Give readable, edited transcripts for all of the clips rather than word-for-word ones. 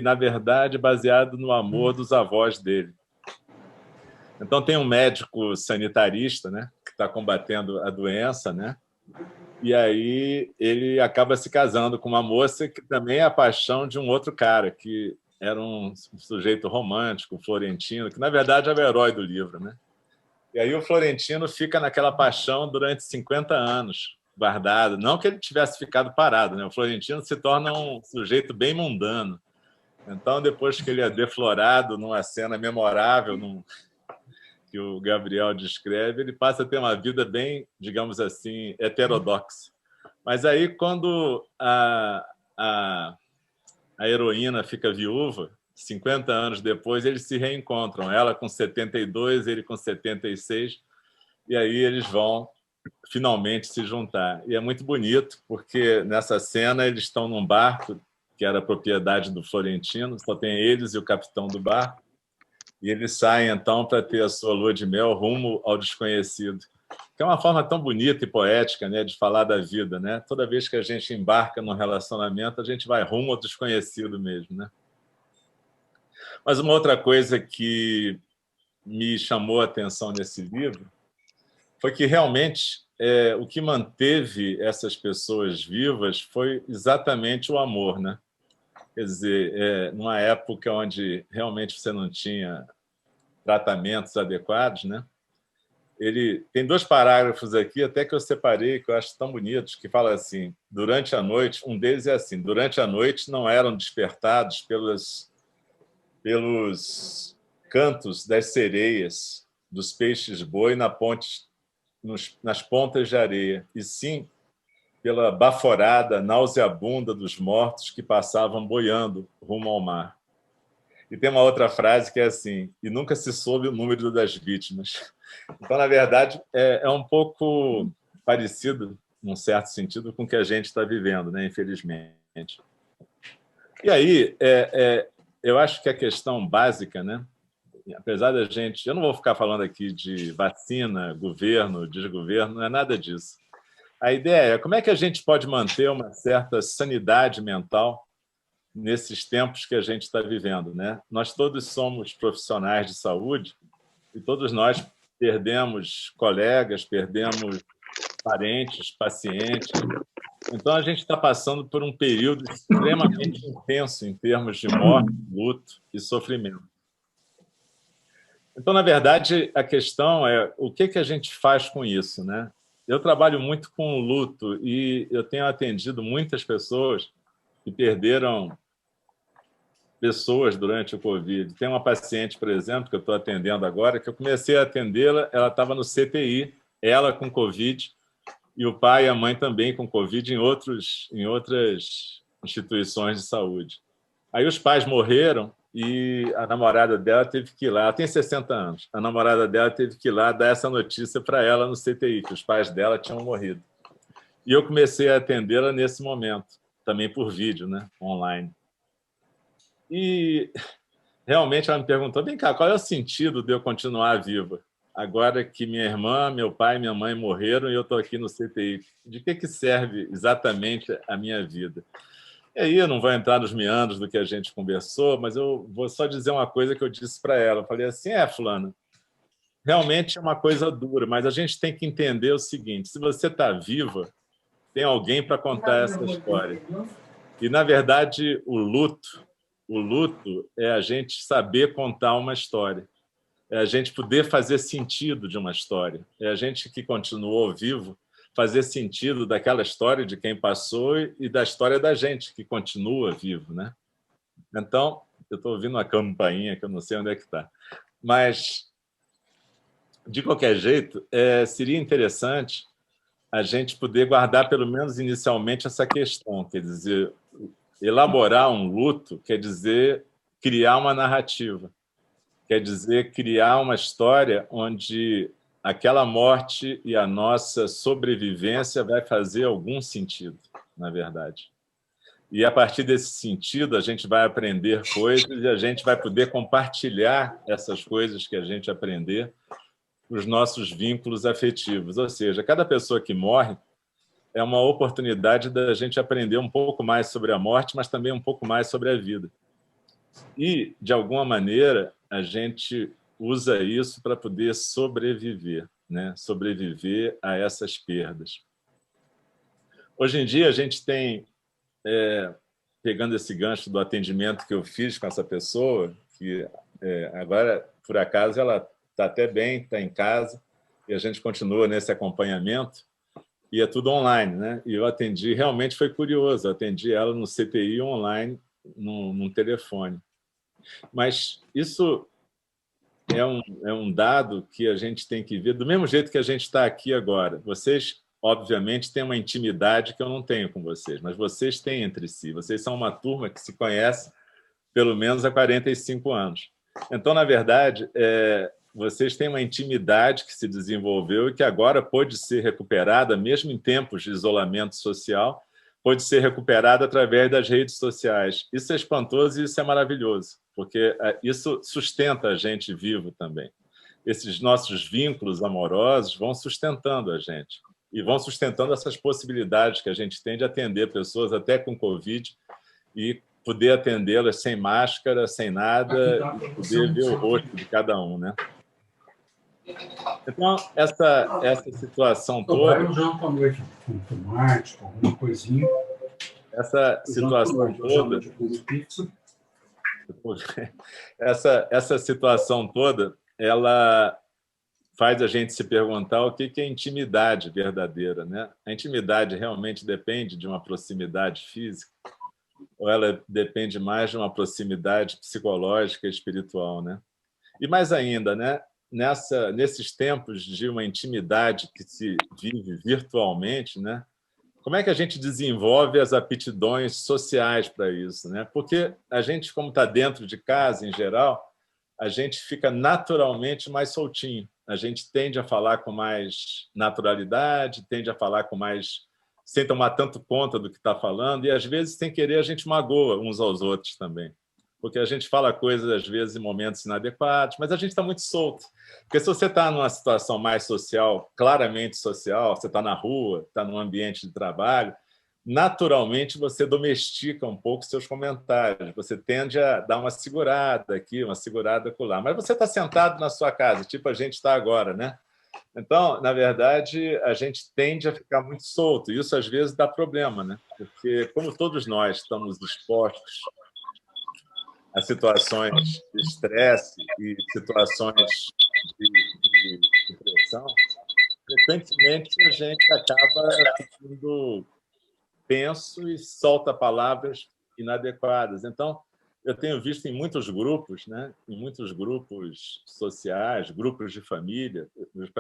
na verdade, baseado no amor dos avós dele. Então, tem um médico sanitarista, né, que está combatendo a doença, né? E aí ele acaba se casando com uma moça que também é a paixão de um outro cara, que era um sujeito romântico, Florentino, que, na verdade, era o herói do livro, né? E aí o Florentino fica naquela paixão durante 50 anos, guardado. Não que ele tivesse ficado parado, né? O Florentino se torna um sujeito bem mundano. Então, depois que ele é deflorado numa cena memorável, que o Gabriel descreve, ele passa a ter uma vida bem, digamos assim, heterodoxa. Mas aí, quando a heroína fica viúva, 50 anos depois, eles se reencontram. Ela com 72, ele com 76, e aí eles vão finalmente se juntar. E é muito bonito, porque nessa cena eles estão num barco, que era propriedade do Florentino, só tem eles e o capitão do barco, e eles saem, então, para ter a sua lua de mel rumo ao desconhecido, que é uma forma tão bonita e poética, né, de falar da vida, né? Toda vez que a gente embarca num relacionamento, a gente vai rumo ao desconhecido mesmo, né? Mas uma outra coisa que me chamou a atenção nesse livro foi que realmente o que manteve essas pessoas vivas foi exatamente o amor, né? Quer dizer, numa época onde realmente você não tinha tratamentos adequados, né? Ele tem 2 parágrafos aqui, até que eu separei, que eu acho tão bonitos, que fala assim: durante a noite, um deles é assim: durante a noite não eram despertados pelos cantos das sereias, dos peixes-boi nas pontas de areia, e sim pela baforada nauseabunda dos mortos que passavam boiando rumo ao mar. E tem uma outra frase que é assim: e nunca se soube o número das vítimas. Então, na verdade, é um pouco parecido, num certo sentido, com o que a gente está vivendo, né? Infelizmente. E aí, eu acho que a questão básica, né? Apesar da gente... Eu não vou ficar falando aqui de vacina, governo, desgoverno, não é nada disso. A ideia é como é que a gente pode manter uma certa sanidade mental nesses tempos que a gente está vivendo, né? Nós todos somos profissionais de saúde e todos nós perdemos colegas, perdemos parentes, pacientes. Então, a gente está passando por um período extremamente intenso em termos de morte, luto e sofrimento. Então, na verdade, a questão é o que a gente faz com isso, né? Eu trabalho muito com luto e eu tenho atendido muitas pessoas que perderam pessoas durante o Covid. Tem uma paciente, por exemplo, que eu estou atendendo agora, que eu comecei a atendê-la, ela estava no CTI, ela com Covid, e o pai e a mãe também com Covid em outras instituições de saúde. Aí os pais morreram e a namorada dela teve que ir lá, ela tem 60 anos, a namorada dela teve que ir lá dar essa notícia para ela no CTI, que os pais dela tinham morrido. E eu comecei a atendê-la nesse momento, também por vídeo, né, online. E realmente ela me perguntou: vem cá, qual é o sentido de eu continuar viva? Agora que minha irmã, meu pai e minha mãe morreram e eu estou aqui no CTI. De que serve exatamente a minha vida? E aí eu não vou entrar nos meandros do que a gente conversou, mas eu vou só dizer uma coisa que eu disse para ela. Eu falei assim: fulana, realmente é uma coisa dura, mas a gente tem que entender o seguinte: se você está viva, tem alguém para contar essa história. E, na verdade, o luto é a gente saber contar uma história, é a gente poder fazer sentido de uma história, é a gente que continuou vivo fazer sentido daquela história de quem passou e da história da gente que continua vivo, né? Então, eu estou ouvindo uma campainha que eu não sei onde é que está, mas, de qualquer jeito, seria interessante a gente poder guardar, pelo menos inicialmente, essa questão, quer dizer, elaborar um luto quer dizer criar uma narrativa, quer dizer criar uma história onde aquela morte e a nossa sobrevivência vai fazer algum sentido, na verdade. E, a partir desse sentido, a gente vai aprender coisas e a gente vai poder compartilhar essas coisas que a gente aprender os nossos vínculos afetivos. Ou seja, cada pessoa que morre é uma oportunidade da gente aprender um pouco mais sobre a morte, mas também um pouco mais sobre a vida. E, de alguma maneira, a gente usa isso para poder sobreviver, né? Sobreviver a essas perdas. Hoje em dia, a gente tem, pegando esse gancho do atendimento que eu fiz com essa pessoa, que agora, por acaso, ela está até bem, está em casa, e a gente continua nesse acompanhamento, e é tudo online, né? E eu atendi, realmente foi curioso, eu atendi ela no CTI online, num telefone. Mas isso é um dado que a gente tem que ver, do mesmo jeito que a gente está aqui agora. Vocês, obviamente, têm uma intimidade que eu não tenho com vocês, mas vocês têm entre si. Vocês são uma turma que se conhece pelo menos há 45 anos. Então, na verdade, vocês têm uma intimidade que se desenvolveu e que agora pode ser recuperada, mesmo em tempos de isolamento social, pode ser recuperada através das redes sociais. Isso é espantoso e isso é maravilhoso, porque isso sustenta a gente vivo também. Esses nossos vínculos amorosos vão sustentando a gente e vão sustentando essas possibilidades que a gente tem de atender pessoas até com Covid e poder atendê-las sem máscara, sem nada, e poder ver o rosto de cada um, né? Então, essa situação toda... Eu janto à noite com tomate, com alguma coisinha. Essa situação toda... Essa situação toda, ela faz a gente se perguntar o que é intimidade verdadeira, né? A intimidade realmente depende de uma proximidade física ou ela depende mais de uma proximidade psicológica e espiritual, né? E mais ainda, né? Nesses tempos de uma intimidade que se vive virtualmente, né? Como é que a gente desenvolve as aptidões sociais para isso, né? Porque a gente, como está dentro de casa, em geral, a gente fica naturalmente mais soltinho. A gente tende a falar com mais naturalidade, tende a falar com mais... sem tomar tanto conta do que está falando, e, às vezes, sem querer, a gente magoa uns aos outros também. Porque a gente fala coisas, às vezes, em momentos inadequados, mas a gente está muito solto. Porque se você está numa situação mais social, claramente social, você está na rua, está num ambiente de trabalho, naturalmente você domestica um pouco seus comentários, você tende a dar uma segurada aqui, uma segurada acolá. Mas você está sentado na sua casa, tipo a gente está agora, né? Então, na verdade, a gente tende a ficar muito solto, e isso às vezes dá problema, né? Porque, como todos nós estamos expostos a situações de estresse e situações de pressão, frequentemente a gente acaba ficando tenso e solta palavras inadequadas. Então, eu tenho visto em muitos grupos, né? Em muitos grupos sociais, grupos de família,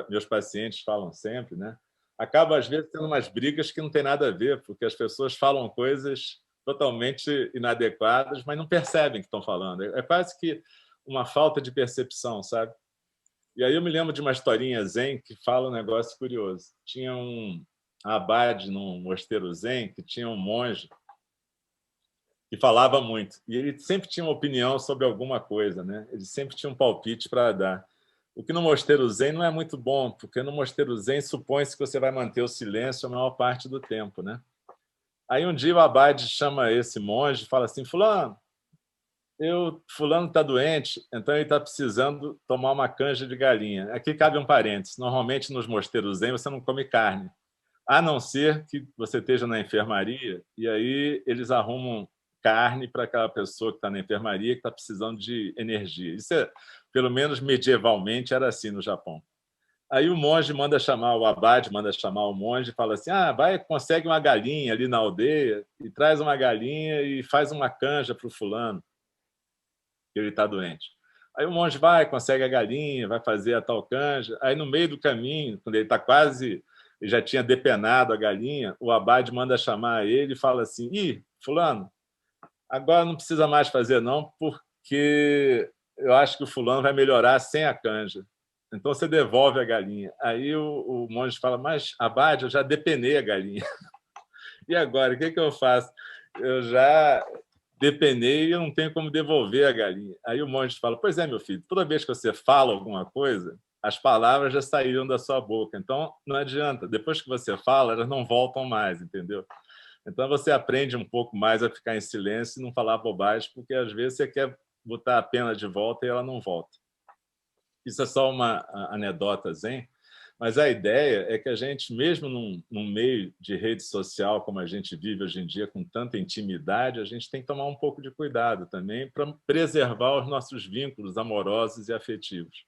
meus pacientes falam sempre, né? Acaba, às vezes, tendo umas brigas que não tem nada a ver, porque as pessoas falam coisas totalmente inadequadas, mas não percebem que estão falando. É quase que uma falta de percepção, sabe? E aí eu me lembro de uma historinha zen que fala um negócio curioso. Tinha um abade num mosteiro zen que tinha um monge que falava muito. E ele sempre tinha uma opinião sobre alguma coisa, né? Ele sempre tinha um palpite para dar. O que no mosteiro zen não é muito bom, porque no mosteiro zen supõe-se que você vai manter o silêncio a maior parte do tempo, né? Aí um dia o abade chama esse monge e fala assim: fulano está doente, então ele está precisando tomar uma canja de galinha. Aqui cabe um parênteses. Normalmente nos mosteiros zen você não come carne, a não ser que você esteja na enfermaria e aí eles arrumam carne para aquela pessoa que está na enfermaria que está precisando de energia. Isso pelo menos medievalmente, era assim no Japão. Aí o monge manda chamar, o abade manda chamar o monge e fala assim: vai, consegue uma galinha ali na aldeia e traz uma galinha e faz uma canja para o fulano, que ele está doente. Aí o monge vai, consegue a galinha, vai fazer a tal canja. Aí, no meio do caminho, quando ele está quase... ele já tinha depenado a galinha, o abade manda chamar ele e fala assim: fulano, agora não precisa mais fazer não, porque eu acho que o fulano vai melhorar sem a canja. Então você devolve a galinha. Aí o monge fala: mas, abade, eu já depenei a galinha. E agora, o que eu faço? Eu já depenei e eu não tenho como devolver a galinha. Aí o monge fala: pois é, meu filho, toda vez que você fala alguma coisa, as palavras já saíram da sua boca. Então, não adianta. Depois que você fala, elas não voltam mais, entendeu? Então, você aprende um pouco mais a ficar em silêncio e não falar bobagem, porque, às vezes, você quer botar a pena de volta e ela não volta. Isso é só uma anedota zen, mas a ideia é que a gente, mesmo num meio de rede social como a gente vive hoje em dia, com tanta intimidade, a gente tem que tomar um pouco de cuidado também para preservar os nossos vínculos amorosos e afetivos.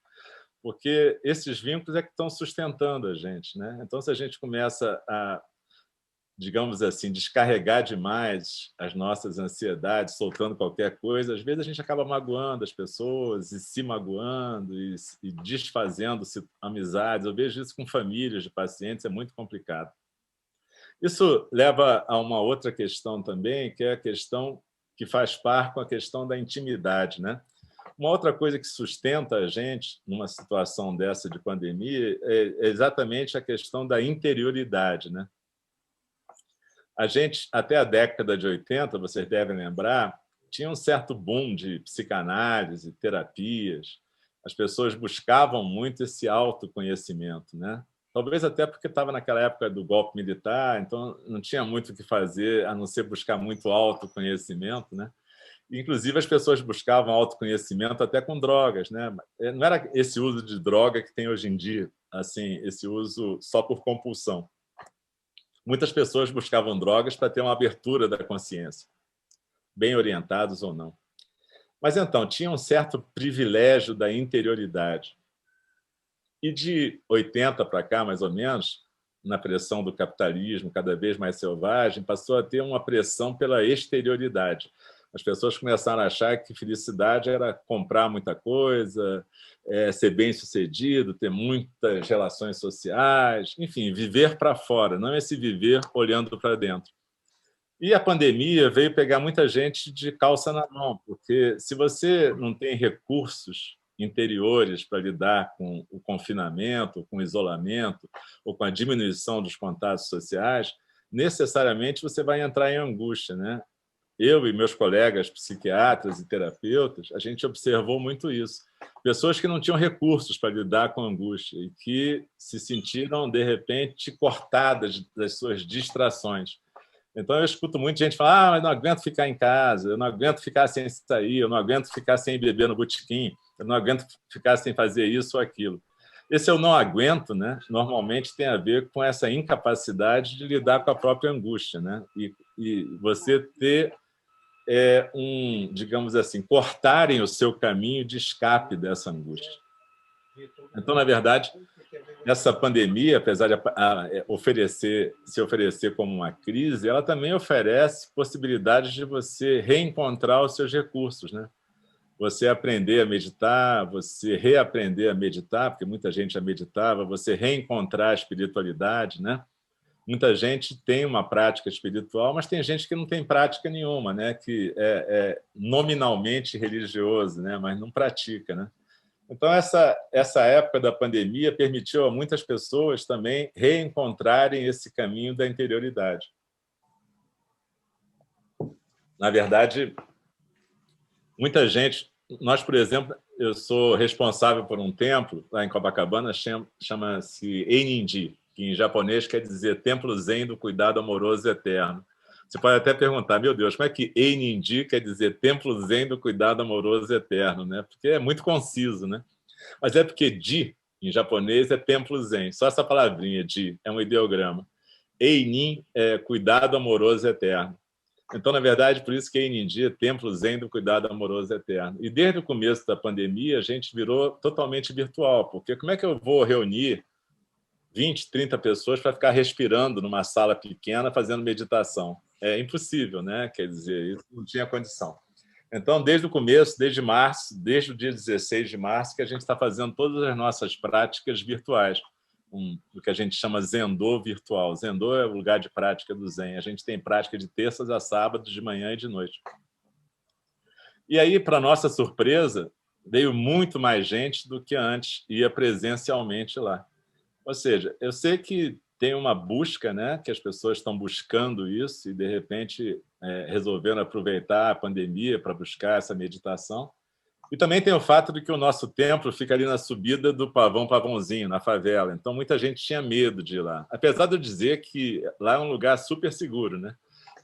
Porque esses vínculos é que estão sustentando a gente, né? Então, se a gente começa a, digamos assim, descarregar demais as nossas ansiedades, soltando qualquer coisa, às vezes a gente acaba magoando as pessoas e se magoando e desfazendo-se amizades. Eu vejo isso com famílias de pacientes, é muito complicado. Isso leva a uma outra questão também, que é a questão que faz par com a questão da intimidade, né? Uma outra coisa que sustenta a gente numa situação dessa de pandemia é exatamente a questão da interioridade, né? A gente, até a década de 80, vocês devem lembrar, tinha um certo boom de psicanálise, terapias. As pessoas buscavam muito esse autoconhecimento, né? Talvez até porque estava naquela época do golpe militar, então não tinha muito o que fazer, a não ser buscar muito autoconhecimento, né? Inclusive, as pessoas buscavam autoconhecimento até com drogas, né? Não era esse uso de droga que tem hoje em dia, assim, esse uso só por compulsão. Muitas pessoas buscavam drogas para ter uma abertura da consciência, bem orientados ou não. Mas, então, tinha um certo privilégio da interioridade. E de 80 para cá, mais ou menos, na pressão do capitalismo cada vez mais selvagem, passou a ter uma pressão pela exterioridade. As pessoas começaram a achar que felicidade era comprar muita coisa, ser bem-sucedido, ter muitas relações sociais, enfim, viver para fora, não esse viver olhando para dentro. E a pandemia veio pegar muita gente de calça na mão, porque se você não tem recursos interiores para lidar com o confinamento, com o isolamento ou com a diminuição dos contatos sociais, necessariamente você vai entrar em angústia, né? Eu e meus colegas psiquiatras e terapeutas, a gente observou muito isso. Pessoas que não tinham recursos para lidar com a angústia e que se sentiram, de repente, cortadas das suas distrações. Então, eu escuto muita gente falar: eu não aguento ficar em casa, eu não aguento ficar sem sair, eu não aguento ficar sem beber no botequim, eu não aguento ficar sem fazer isso ou aquilo. Esse eu não aguento, né, normalmente tem a ver com essa incapacidade de lidar com a própria angústia, né? E você ter digamos assim, cortarem o seu caminho de escape dessa angústia. Então, na verdade, essa pandemia, apesar de se oferecer como uma crise, ela também oferece possibilidades de você reencontrar os seus recursos, né? Você aprender a meditar, você reaprender a meditar, porque muita gente já meditava, você reencontrar a espiritualidade, né? Muita gente tem uma prática espiritual, mas tem gente que não tem prática nenhuma, né? Que é nominalmente religioso, né? Mas não pratica, né? Então, essa época da pandemia permitiu a muitas pessoas também reencontrarem esse caminho da interioridade. Na verdade, muita gente... Nós, por exemplo, eu sou responsável por um templo lá em Copacabana, chama-se Eininji, que em japonês quer dizer Templo Zen do Cuidado Amoroso Eterno. Você pode até perguntar: meu Deus, como é que Eininji quer dizer Templo Zen do Cuidado Amoroso Eterno, né? Porque é muito conciso, né? Mas é porque Ji, em japonês, é Templo Zen. Só essa palavrinha, Ji, é um ideograma. Einin é Cuidado Amoroso Eterno. Então, na verdade, por isso que Eininji é Templo Zen do Cuidado Amoroso Eterno. E desde o começo da pandemia, a gente virou totalmente virtual, porque como é que eu vou reunir 20, 30 pessoas para ficar respirando numa sala pequena fazendo meditação? É impossível, né? Quer dizer, isso não tinha condição. Então, desde o começo, desde março, desde o dia 16 de março, que a gente está fazendo todas as nossas práticas virtuais, o que a gente chama Zendô virtual. Zendô é o lugar de prática do Zen. A gente tem prática de terças a sábados, de manhã e de noite. E aí, para nossa surpresa, veio muito mais gente do que antes ia presencialmente lá. Ou seja, eu sei que tem uma busca, né, que as pessoas estão buscando isso e, de repente, resolveram aproveitar a pandemia para buscar essa meditação. E também tem o fato de que o nosso templo fica ali na subida do Pavãozinho, na favela. Então, muita gente tinha medo de ir lá. Apesar de eu dizer que lá é um lugar super seguro, né?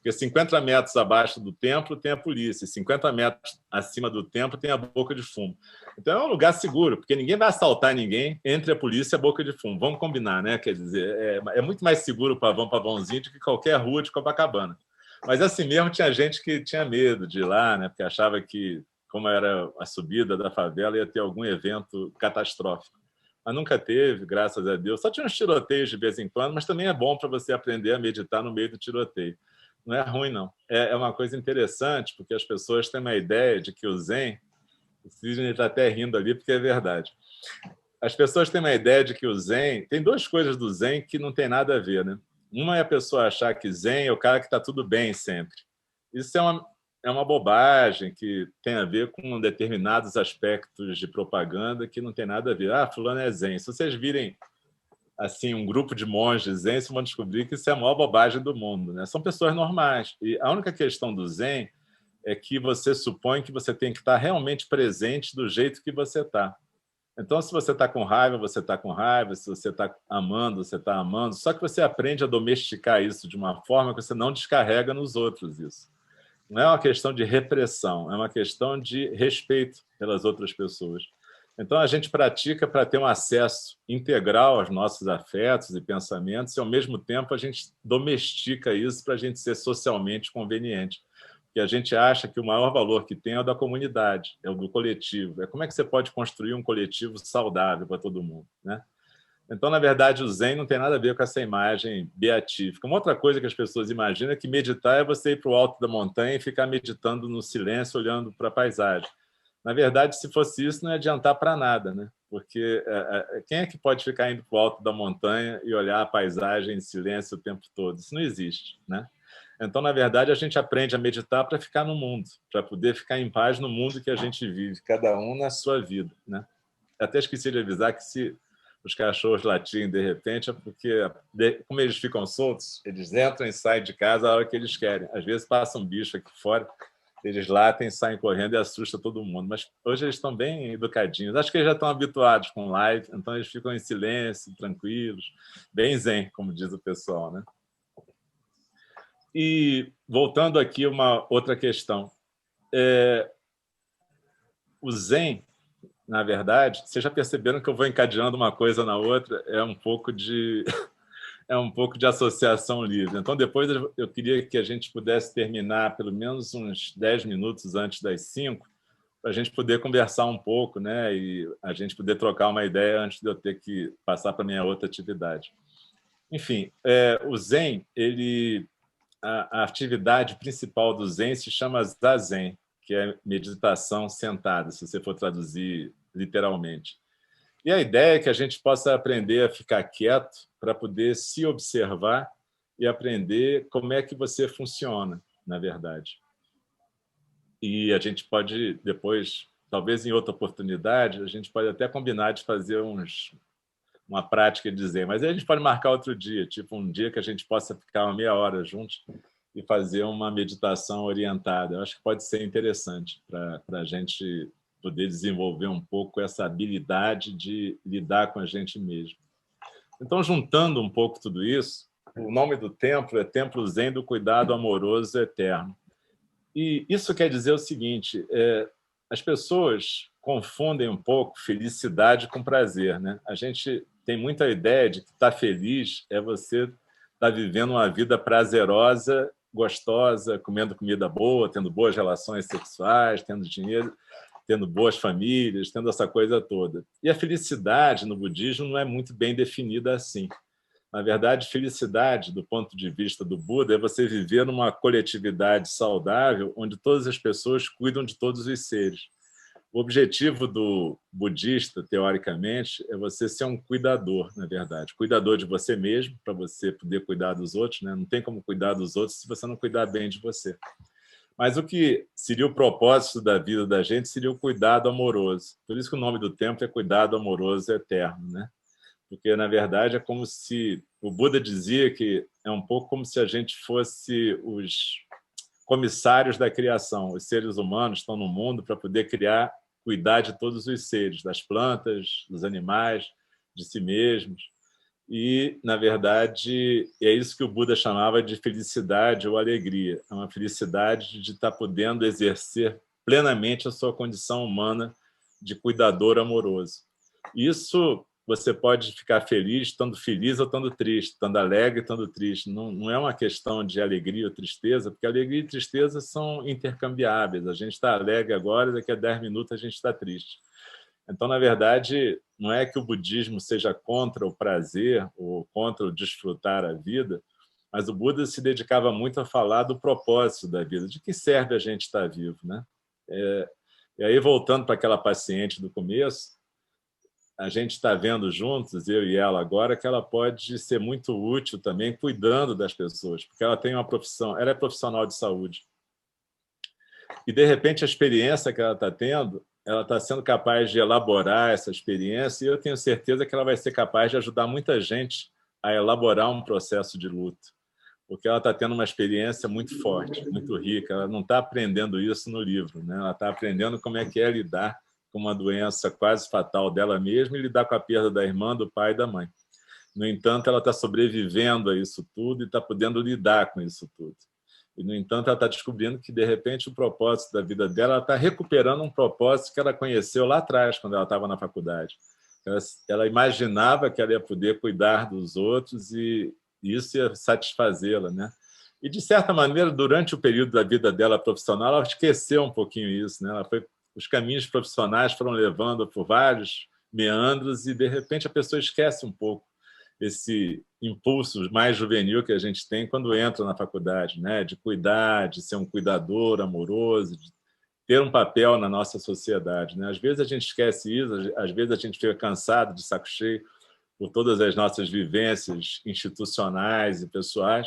Porque 50 metros abaixo do templo tem a polícia, e 50 metros acima do templo tem a boca de fumo. Então é um lugar seguro, porque ninguém vai assaltar ninguém entre a polícia e a boca de fumo. Vamos combinar, né? Quer dizer, é muito mais seguro o Pavãozinho do que qualquer rua de Copacabana. Mas assim mesmo tinha gente que tinha medo de ir lá, né? Porque achava que, como era a subida da favela, ia ter algum evento catastrófico. Mas nunca teve, graças a Deus. Só tinha uns tiroteios de vez em quando, mas também é bom para você aprender a meditar no meio do tiroteio. Não é ruim, não. É uma coisa interessante, porque as pessoas têm uma ideia de que o Zen... O Sidney está até rindo ali, porque é verdade. As pessoas têm uma ideia de que o Zen... Tem duas coisas do Zen que não tem nada a ver, né? Uma é a pessoa achar que Zen é o cara que está tudo bem sempre. Isso é uma bobagem que tem a ver com determinados aspectos de propaganda que não tem nada a ver. Ah, fulano é Zen. Se vocês virem assim, um grupo de monges Zen, vocês vão descobrir que isso é a maior bobagem do mundo, né? São pessoas normais. E a única questão do Zen é que você supõe que você tem que estar realmente presente do jeito que você está. Então, se você está com raiva, você está com raiva. Se você está amando, você está amando. Só que você aprende a domesticar isso de uma forma que você não descarrega nos outros isso. Não é uma questão de repressão, é uma questão de respeito pelas outras pessoas. Então, a gente pratica para ter um acesso integral aos nossos afetos e pensamentos e, ao mesmo tempo, a gente domestica isso para a gente ser socialmente conveniente. Porque a gente acha que o maior valor que tem é o da comunidade, é o do coletivo. É como é que você pode construir um coletivo saudável para todo mundo, né? Então, na verdade, o Zen não tem nada a ver com essa imagem beatífica. Uma outra coisa que as pessoas imaginam é que meditar é você ir para o alto da montanha e ficar meditando no silêncio, olhando para a paisagem. Na verdade, se fosse isso, não ia adiantar para nada, né? Porque quem é que pode ficar indo para o alto da montanha e olhar a paisagem em silêncio o tempo todo? Isso não existe, né? Então, na verdade, a gente aprende a meditar para ficar no mundo, para poder ficar em paz no mundo que a gente vive, cada um na sua vida, né? Até esqueci de avisar que se os cachorros latirem de repente é porque, como eles ficam soltos, eles entram e saem de casa a hora que eles querem. Às vezes passa um bicho aqui fora, eles latem, saem correndo e assusta todo mundo. Mas hoje eles estão bem educadinhos. Acho que eles já estão habituados com live, então eles ficam em silêncio, tranquilos, bem zen, como diz o pessoal, né? E voltando aqui uma outra questão. O Zen, na verdade, vocês já perceberam que eu vou encadeando uma coisa na outra, é um pouco de associação livre. Então, depois eu queria que a gente pudesse terminar pelo menos uns 10 minutos antes das 5, para a gente poder conversar um pouco, né? E a gente poder trocar uma ideia antes de eu ter que passar para a minha outra atividade. Enfim, o Zen, a atividade principal do Zen se chama Zazen, que é meditação sentada, se você for traduzir literalmente. E a ideia é que a gente possa aprender a ficar quieto para poder se observar e aprender como é que você funciona, na verdade. E a gente pode depois, talvez em outra oportunidade, a gente pode até combinar de fazer uma prática de Zen, mas aí a gente pode marcar outro dia, tipo um dia que a gente possa ficar uma meia hora juntos e fazer uma meditação orientada. Eu acho que pode ser interessante para a gente poder desenvolver um pouco essa habilidade de lidar com a gente mesmo. Então, juntando um pouco tudo isso, o nome do templo é Templo Zen do Cuidado Amoroso Eterno. E isso quer dizer o seguinte, as pessoas confundem um pouco felicidade com prazer, né? A gente tem muita ideia de que estar feliz é você estar vivendo uma vida prazerosa, gostosa, comendo comida boa, tendo boas relações sexuais, tendo dinheiro, tendo boas famílias, tendo essa coisa toda. E a felicidade no budismo não é muito bem definida assim. Na verdade, felicidade, do ponto de vista do Buda, é você viver numa coletividade saudável onde todas as pessoas cuidam de todos os seres. O objetivo do budista, teoricamente, é você ser um cuidador, na verdade. Cuidador de você mesmo, para você poder cuidar dos outros, né? Não tem como cuidar dos outros se você não cuidar bem de você. Mas o que seria o propósito da vida da gente seria o cuidado amoroso. Por isso que o nome do templo é Cuidado Amoroso Eterno, né? Porque, na verdade, é como se... O Buda dizia que é um pouco como se a gente fosse os comissários da criação. Os seres humanos estão no mundo para poder cuidar de todos os seres, das plantas, dos animais, de si mesmos. E, na verdade, é isso que o Buda chamava de felicidade ou alegria. É uma felicidade de estar podendo exercer plenamente a sua condição humana de cuidador amoroso. Isso você pode ficar feliz ou estando triste, estando alegre, estando triste. Não é uma questão de alegria ou tristeza, porque alegria e tristeza são intercambiáveis. A gente está alegre agora, daqui a 10 minutos a gente está triste. Então, na verdade, não é que o budismo seja contra o prazer ou contra o desfrutar a vida, mas o Buda se dedicava muito a falar do propósito da vida, de que serve a gente estar vivo, né? E aí, voltando para aquela paciente do começo, a gente está vendo juntos, eu e ela agora, que ela pode ser muito útil também cuidando das pessoas, porque ela tem uma profissão, ela é profissional de saúde. E, de repente, a experiência que ela está tendo, ela está sendo capaz de elaborar essa experiência e eu tenho certeza que ela vai ser capaz de ajudar muita gente a elaborar um processo de luto, porque ela está tendo uma experiência muito forte, muito rica. Ela não está aprendendo isso no livro, né? Ela está aprendendo como é que é lidar com uma doença quase fatal dela mesma e lidar com a perda da irmã, do pai e da mãe. No entanto, ela está sobrevivendo a isso tudo e está podendo lidar com isso tudo. E, no entanto, ela está descobrindo que, de repente, o propósito da vida dela, ela está recuperando um propósito que ela conheceu lá atrás, quando ela estava na faculdade. Ela imaginava que ela ia poder cuidar dos outros e isso ia satisfazê-la, né? E, de certa maneira, durante o período da vida dela profissional, ela esqueceu um pouquinho isso, né? Os caminhos profissionais foram levando por vários meandros e, de repente, a pessoa esquece um pouco esse impulso mais juvenil que a gente tem quando entra na faculdade, né? De cuidar, de ser um cuidador amoroso, de ter um papel na nossa sociedade, né? Às vezes a gente esquece isso, às vezes a gente fica cansado, de saco cheio, por todas as nossas vivências institucionais e pessoais,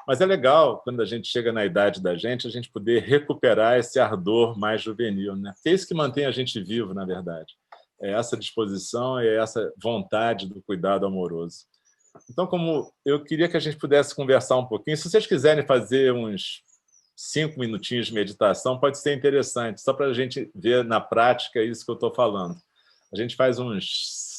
mas é legal, quando a gente chega na idade da gente, a gente poder recuperar esse ardor mais juvenil, né? Porque é isso que mantém a gente vivo, na verdade. É essa disposição, é essa vontade do cuidado amoroso. Então, como eu queria que a gente pudesse conversar um pouquinho, se vocês quiserem fazer uns 5 minutinhos de meditação, pode ser interessante, só para a gente ver na prática isso que eu estou falando. A gente faz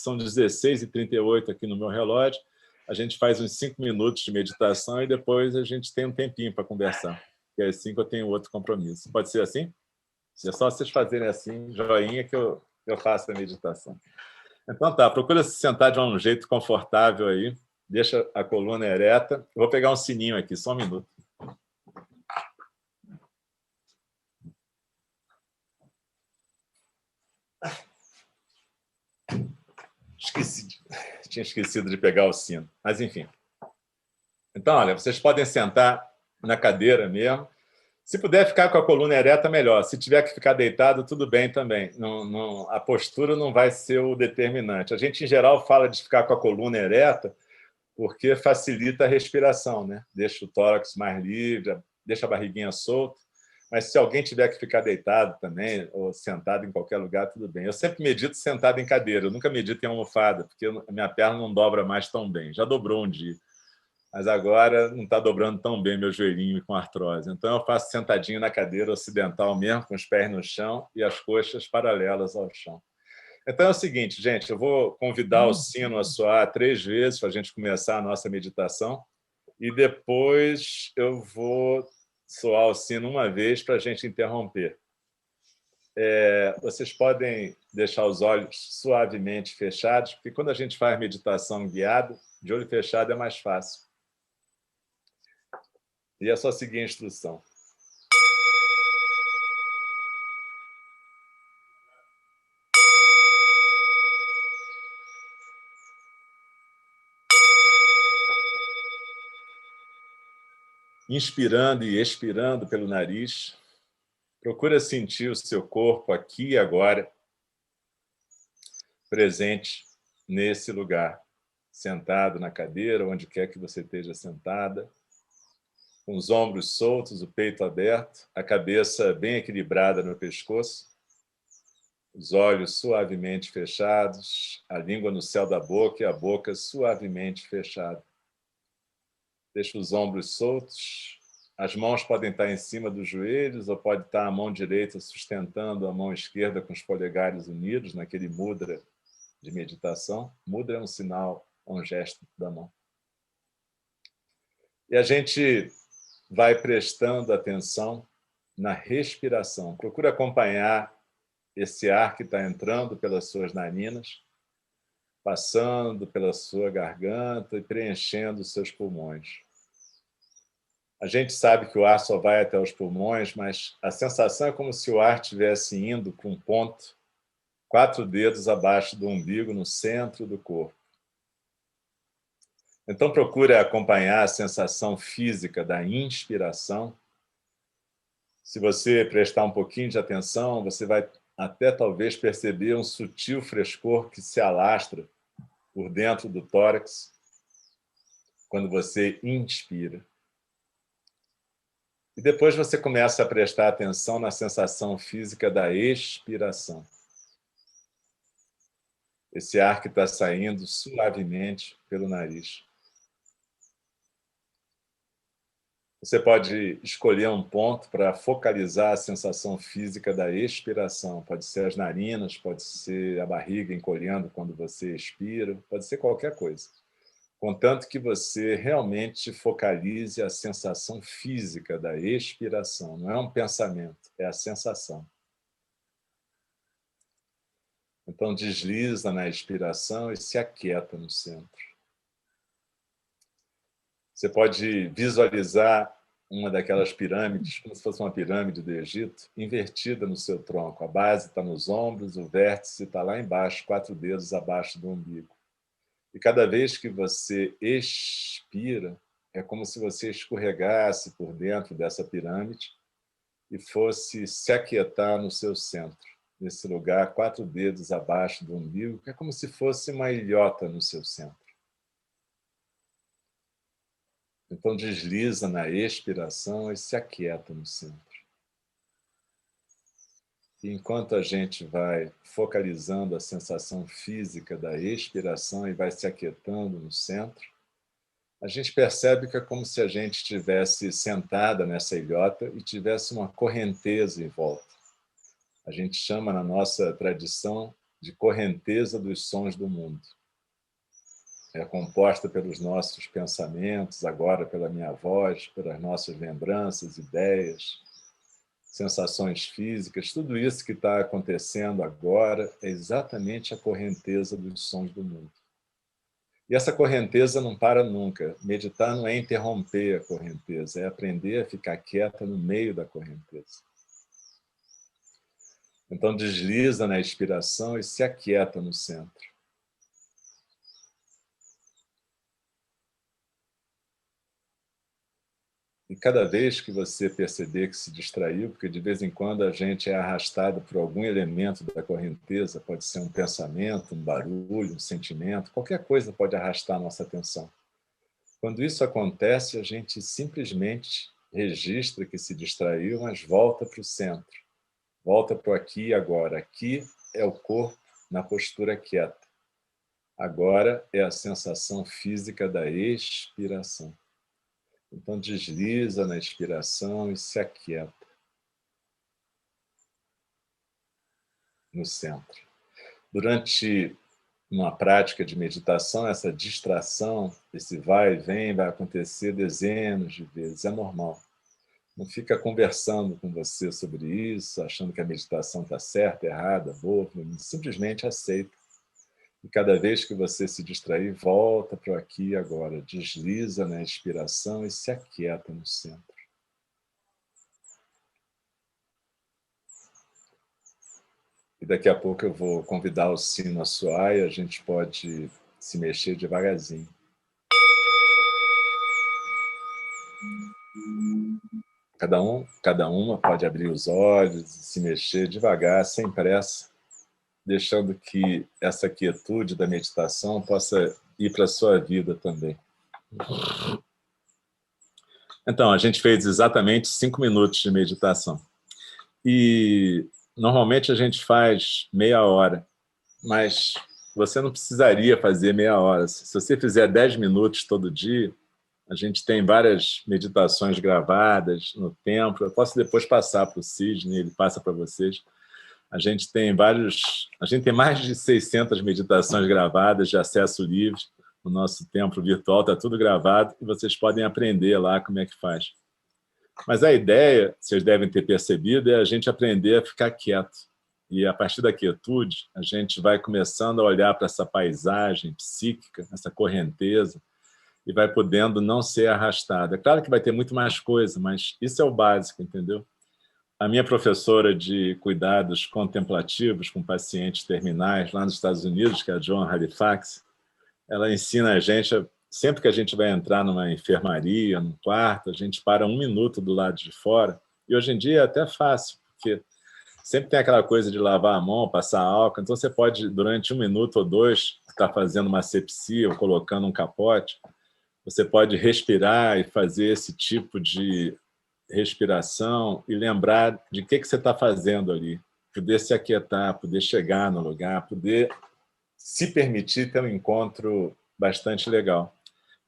são 16h38 aqui no meu relógio, a gente faz uns 5 minutos de meditação e depois a gente tem um tempinho para conversar. E às 5 eu tenho outro compromisso. Pode ser assim? É só vocês fazerem assim, joinha, que eu faço a meditação. Então tá, procura se sentar de um jeito confortável aí, deixa a coluna ereta. Eu vou pegar um sininho aqui, só um minuto. Tinha esquecido de pegar o sino, mas enfim. Então, olha, vocês podem sentar na cadeira mesmo. Se puder ficar com a coluna ereta, melhor. Se tiver que ficar deitado, tudo bem também. A postura não vai ser o determinante. A gente, em geral, fala de ficar com a coluna ereta porque facilita a respiração, né? Deixa o tórax mais livre, deixa a barriguinha solta. Mas se alguém tiver que ficar deitado também, ou sentado em qualquer lugar, tudo bem. Eu sempre medito sentado em cadeira, eu nunca medito em almofada, porque a minha perna não dobra mais tão bem. Já dobrou um dia, mas agora não está dobrando tão bem meu joelhinho com artrose. Então eu faço sentadinho na cadeira ocidental mesmo, com os pés no chão e as coxas paralelas ao chão. Então é o seguinte, gente, eu vou convidar o sino a soar 3 vezes para a gente começar a nossa meditação e depois eu vou soar o sino uma vez para a gente interromper. Vocês podem deixar os olhos suavemente fechados, porque quando a gente faz meditação guiada, de olho fechado é mais fácil. E é só seguir a instrução. Inspirando e expirando pelo nariz, procura sentir o seu corpo aqui e agora, presente nesse lugar, sentado na cadeira, onde quer que você esteja sentada, com os ombros soltos, o peito aberto, a cabeça bem equilibrada no pescoço, os olhos suavemente fechados, a língua no céu da boca e a boca suavemente fechada. Deixa os ombros soltos. As mãos podem estar em cima dos joelhos ou pode estar a mão direita sustentando a mão esquerda com os polegares unidos, naquele mudra de meditação. Mudra é um sinal com um gesto da mão. E a gente vai prestando atenção na respiração. Procura acompanhar esse ar que está entrando pelas suas narinas, passando pela sua garganta e preenchendo os seus pulmões. A gente sabe que o ar só vai até os pulmões, mas a sensação é como se o ar estivesse indo para um ponto 4 dedos abaixo do umbigo, no centro do corpo. Então, procure acompanhar a sensação física da inspiração. Se você prestar um pouquinho de atenção, você vai até talvez perceber um sutil frescor que se alastra por dentro do tórax quando você inspira. E depois você começa a prestar atenção na sensação física da expiração. Esse ar que está saindo suavemente pelo nariz. Você pode escolher um ponto para focalizar a sensação física da expiração. Pode ser as narinas, pode ser a barriga encolhendo quando você expira, pode ser qualquer coisa. Contanto que você realmente focalize a sensação física da expiração. Não é um pensamento, é a sensação. Então, desliza na expiração e se aquieta no centro. Você pode visualizar uma daquelas pirâmides, como se fosse uma pirâmide do Egito, invertida no seu tronco. A base está nos ombros, o vértice está lá embaixo, 4 dedos abaixo do umbigo. E cada vez que você expira, é como se você escorregasse por dentro dessa pirâmide e fosse se aquietar no seu centro, nesse lugar, 4 dedos abaixo do umbigo, que é como se fosse uma ilhota no seu centro. Então, desliza na expiração e se aquieta no centro. E enquanto a gente vai focalizando a sensação física da expiração e vai se aquietando no centro, a gente percebe que é como se a gente estivesse sentada nessa ilhota e tivesse uma correnteza em volta. A gente chama na nossa tradição de correnteza dos sons do mundo. É composta pelos nossos pensamentos, agora pela minha voz, pelas nossas lembranças, ideias, sensações físicas, tudo isso que está acontecendo agora é exatamente a correnteza dos sons do mundo. E essa correnteza não para nunca. Meditar não é interromper a correnteza, é aprender a ficar quieta no meio da correnteza. Então desliza na expiração e se aquieta no centro. E cada vez que você perceber que se distraiu, porque de vez em quando a gente é arrastado por algum elemento da correnteza, pode ser um pensamento, um barulho, um sentimento, qualquer coisa pode arrastar a nossa atenção. Quando isso acontece, a gente simplesmente registra que se distraiu, mas volta para o centro. Volta para o aqui e agora. Aqui é o corpo na postura quieta. Agora é a sensação física da expiração. Então, desliza na expiração e se aquieta no centro. Durante uma prática de meditação, essa distração, esse vai e vem, vai acontecer dezenas de vezes, é normal. Não fica conversando com você sobre isso, achando que a meditação está certa, errada, boa, simplesmente aceita. E cada vez que você se distrair, volta para o aqui e agora. Desliza na expiração e se aquieta no centro. E daqui a pouco eu vou convidar o sino a soar e a gente pode se mexer devagarzinho. Cada uma pode abrir os olhos e se mexer devagar, sem pressa, deixando que essa quietude da meditação possa ir para a sua vida também. Então, a gente fez exatamente 5 minutos de meditação. E normalmente a gente faz meia hora, mas você não precisaria fazer meia hora. Se você fizer 10 minutos todo dia, a gente tem várias meditações gravadas no templo. Eu posso depois passar para o Sidney, ele passa para vocês. A gente tem mais de 600 meditações gravadas de acesso livre o nosso templo virtual, está tudo gravado, e vocês podem aprender lá como é que faz. Mas a ideia, vocês devem ter percebido, é a gente aprender a ficar quieto. E, a partir da quietude, a gente vai começando a olhar para essa paisagem psíquica, essa correnteza, e vai podendo não ser arrastado. É claro que vai ter muito mais coisa, mas isso é o básico, entendeu? A minha professora de cuidados contemplativos com pacientes terminais lá nos Estados Unidos, que é a Joan Halifax, ela ensina a gente, sempre que a gente vai entrar numa enfermaria, num quarto, a gente para 1 minuto do lado de fora, e hoje em dia é até fácil, porque sempre tem aquela coisa de lavar a mão, passar álcool, então você pode, durante 1 minuto ou 2, estar fazendo uma asepsia ou colocando um capote, você pode respirar e fazer esse tipo de respiração e lembrar de que você está fazendo ali, poder se aquietar, poder chegar no lugar, poder se permitir ter um encontro bastante legal.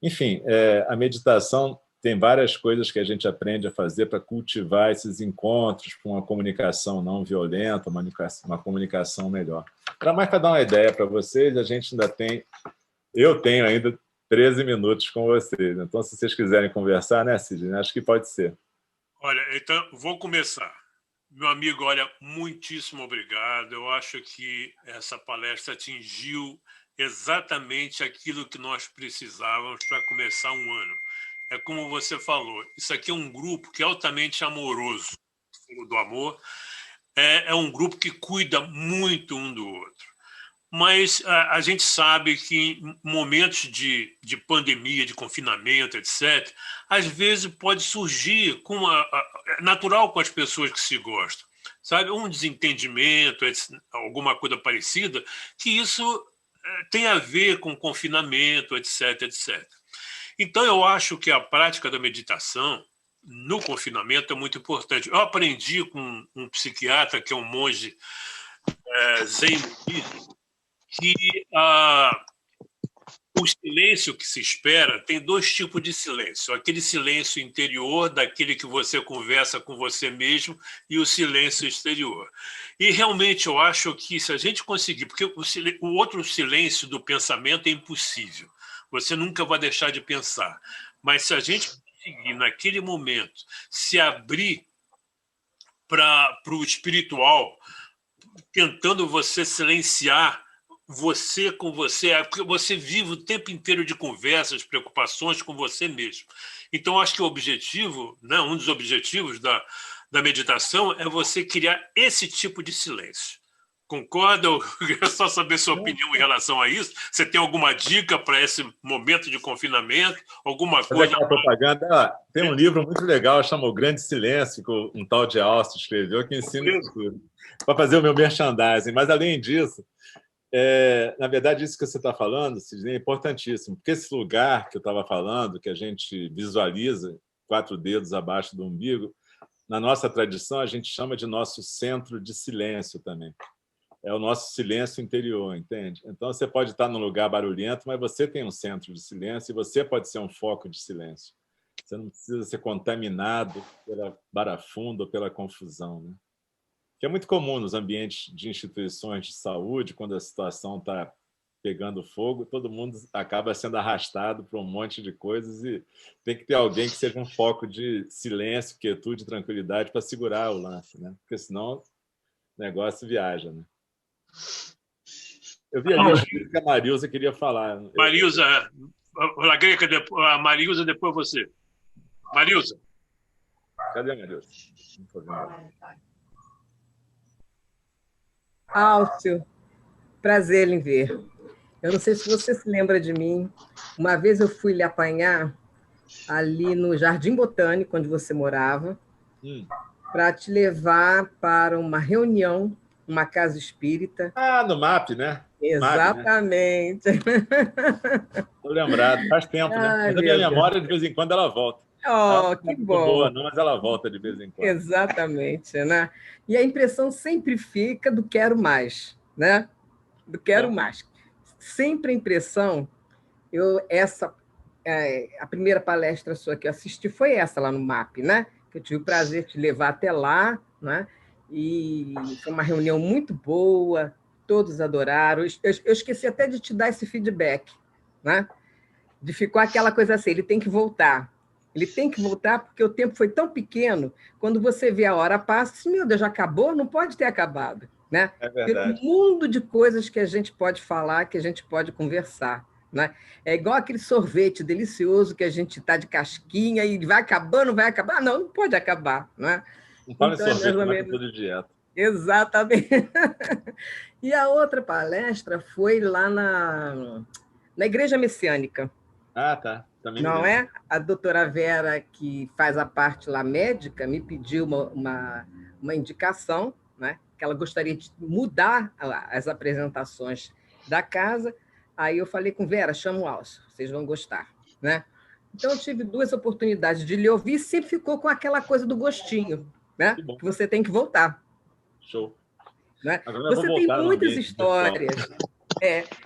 Enfim, a meditação tem várias coisas que a gente aprende a fazer para cultivar esses encontros com uma comunicação não violenta, uma comunicação melhor. Para mais para dar uma ideia para vocês, a gente ainda tem, eu tenho ainda 13 minutos com vocês. Então, se vocês quiserem conversar, né, Sidney? Acho que pode ser. Olha, então, vou começar. Meu amigo, olha, muitíssimo obrigado. Eu acho que essa palestra atingiu exatamente aquilo que nós precisávamos para começar um ano. É como você falou, isso aqui é um grupo que é altamente amoroso. Do amor, é um grupo que cuida muito um do outro. Mas a gente sabe que em momentos de pandemia, de confinamento, etc., às vezes pode surgir, é natural com as pessoas que se gostam, sabe? Um desentendimento, alguma coisa parecida, que isso tem a ver com confinamento, etc., etc. Então, eu acho que a prática da meditação no confinamento é muito importante. Eu aprendi com um psiquiatra, que é um monge zen budista, que o silêncio que se espera tem 2 tipos de silêncio. Aquele silêncio interior, daquele que você conversa com você mesmo, e o silêncio exterior. E realmente eu acho que se a gente conseguir, porque o outro silêncio do pensamento é impossível, você nunca vai deixar de pensar, mas se a gente conseguir, naquele momento, se abrir para o espiritual, tentando você silenciar você com você, porque você vive o tempo inteiro de conversas, preocupações com você mesmo. Então, acho que o objetivo, né, um dos objetivos da meditação é você criar esse tipo de silêncio. Concorda? Eu queria só saber sua opinião em relação a isso. Você tem alguma dica para esse momento de confinamento? Alguma coisa? Propaganda. Tem um livro muito legal, chama O Grande Silêncio, que um tal de Austin escreveu, que ensina isso tudo. Para fazer o meu merchandising. Mas, além disso, na verdade, isso que você está falando, Sidney, é importantíssimo, porque esse lugar que eu estava falando, que a gente visualiza 4 dedos abaixo do umbigo, na nossa tradição, a gente chama de nosso centro de silêncio também. É o nosso silêncio interior, entende? Então, você pode estar num lugar barulhento, mas você tem um centro de silêncio e você pode ser um foco de silêncio. Você não precisa ser contaminado pela barafunda ou pela confusão, né? Que é muito comum nos ambientes de instituições de saúde, quando a situação está pegando fogo, todo mundo acaba sendo arrastado para um monte de coisas e tem que ter alguém que seja um foco de silêncio, quietude, tranquilidade para segurar o lance, né? Porque senão o negócio viaja, né? Eu vi ali que a Marilza queria falar. Marilza, a Marilza, depois você. Marilza. Cadê a Marilza? Álcio, prazer em ver. Eu não sei se você se lembra de mim. Uma vez eu fui lhe apanhar ali no Jardim Botânico, onde você morava, para te levar para uma reunião, uma casa espírita. Ah, no MAP, né? Exatamente. Estou lembrado, faz tempo, né? Mas a minha memória, de vez em quando, ela volta. Oh, que bom. Boa, não, mas ela volta de vez em quando. Exatamente, né? E a impressão sempre fica do quero mais, né? Do quero mais. Sempre a impressão, a primeira palestra sua que eu assisti foi essa lá no MAP, né? Que eu tive o prazer de te levar até lá, né? E foi uma reunião muito boa, todos adoraram. Eu esqueci até de te dar esse feedback, né? ficou aquela coisa assim, ele tem que voltar. Ele tem que voltar porque o tempo foi tão pequeno, quando você vê a hora passa, meu Deus, já acabou? Não pode ter acabado. Né? É Pelo verdade. mundo de coisas que a gente pode falar, que a gente pode conversar. Né? É igual aquele sorvete delicioso que a gente está de casquinha e vai acabando, vai acabar. Não, não pode acabar. Né? Não fala em Então, sorvete, não é que eu tô de dieta. Exatamente. E a outra palestra foi lá na Igreja Messiânica. Ah, tá. Também me Não lembro. é? A doutora Vera, que faz a parte lá médica, me pediu uma indicação, né? Que ela gostaria de mudar as apresentações da casa. Aí eu falei com Vera, chama o Alcio, vocês vão gostar. Né? Então, eu tive 2 oportunidades de lhe ouvir e sempre ficou com aquela coisa do gostinho, né? Que você tem que voltar. Show. Né? Agora eu vou Você tem voltar no muitas ambiente histórias.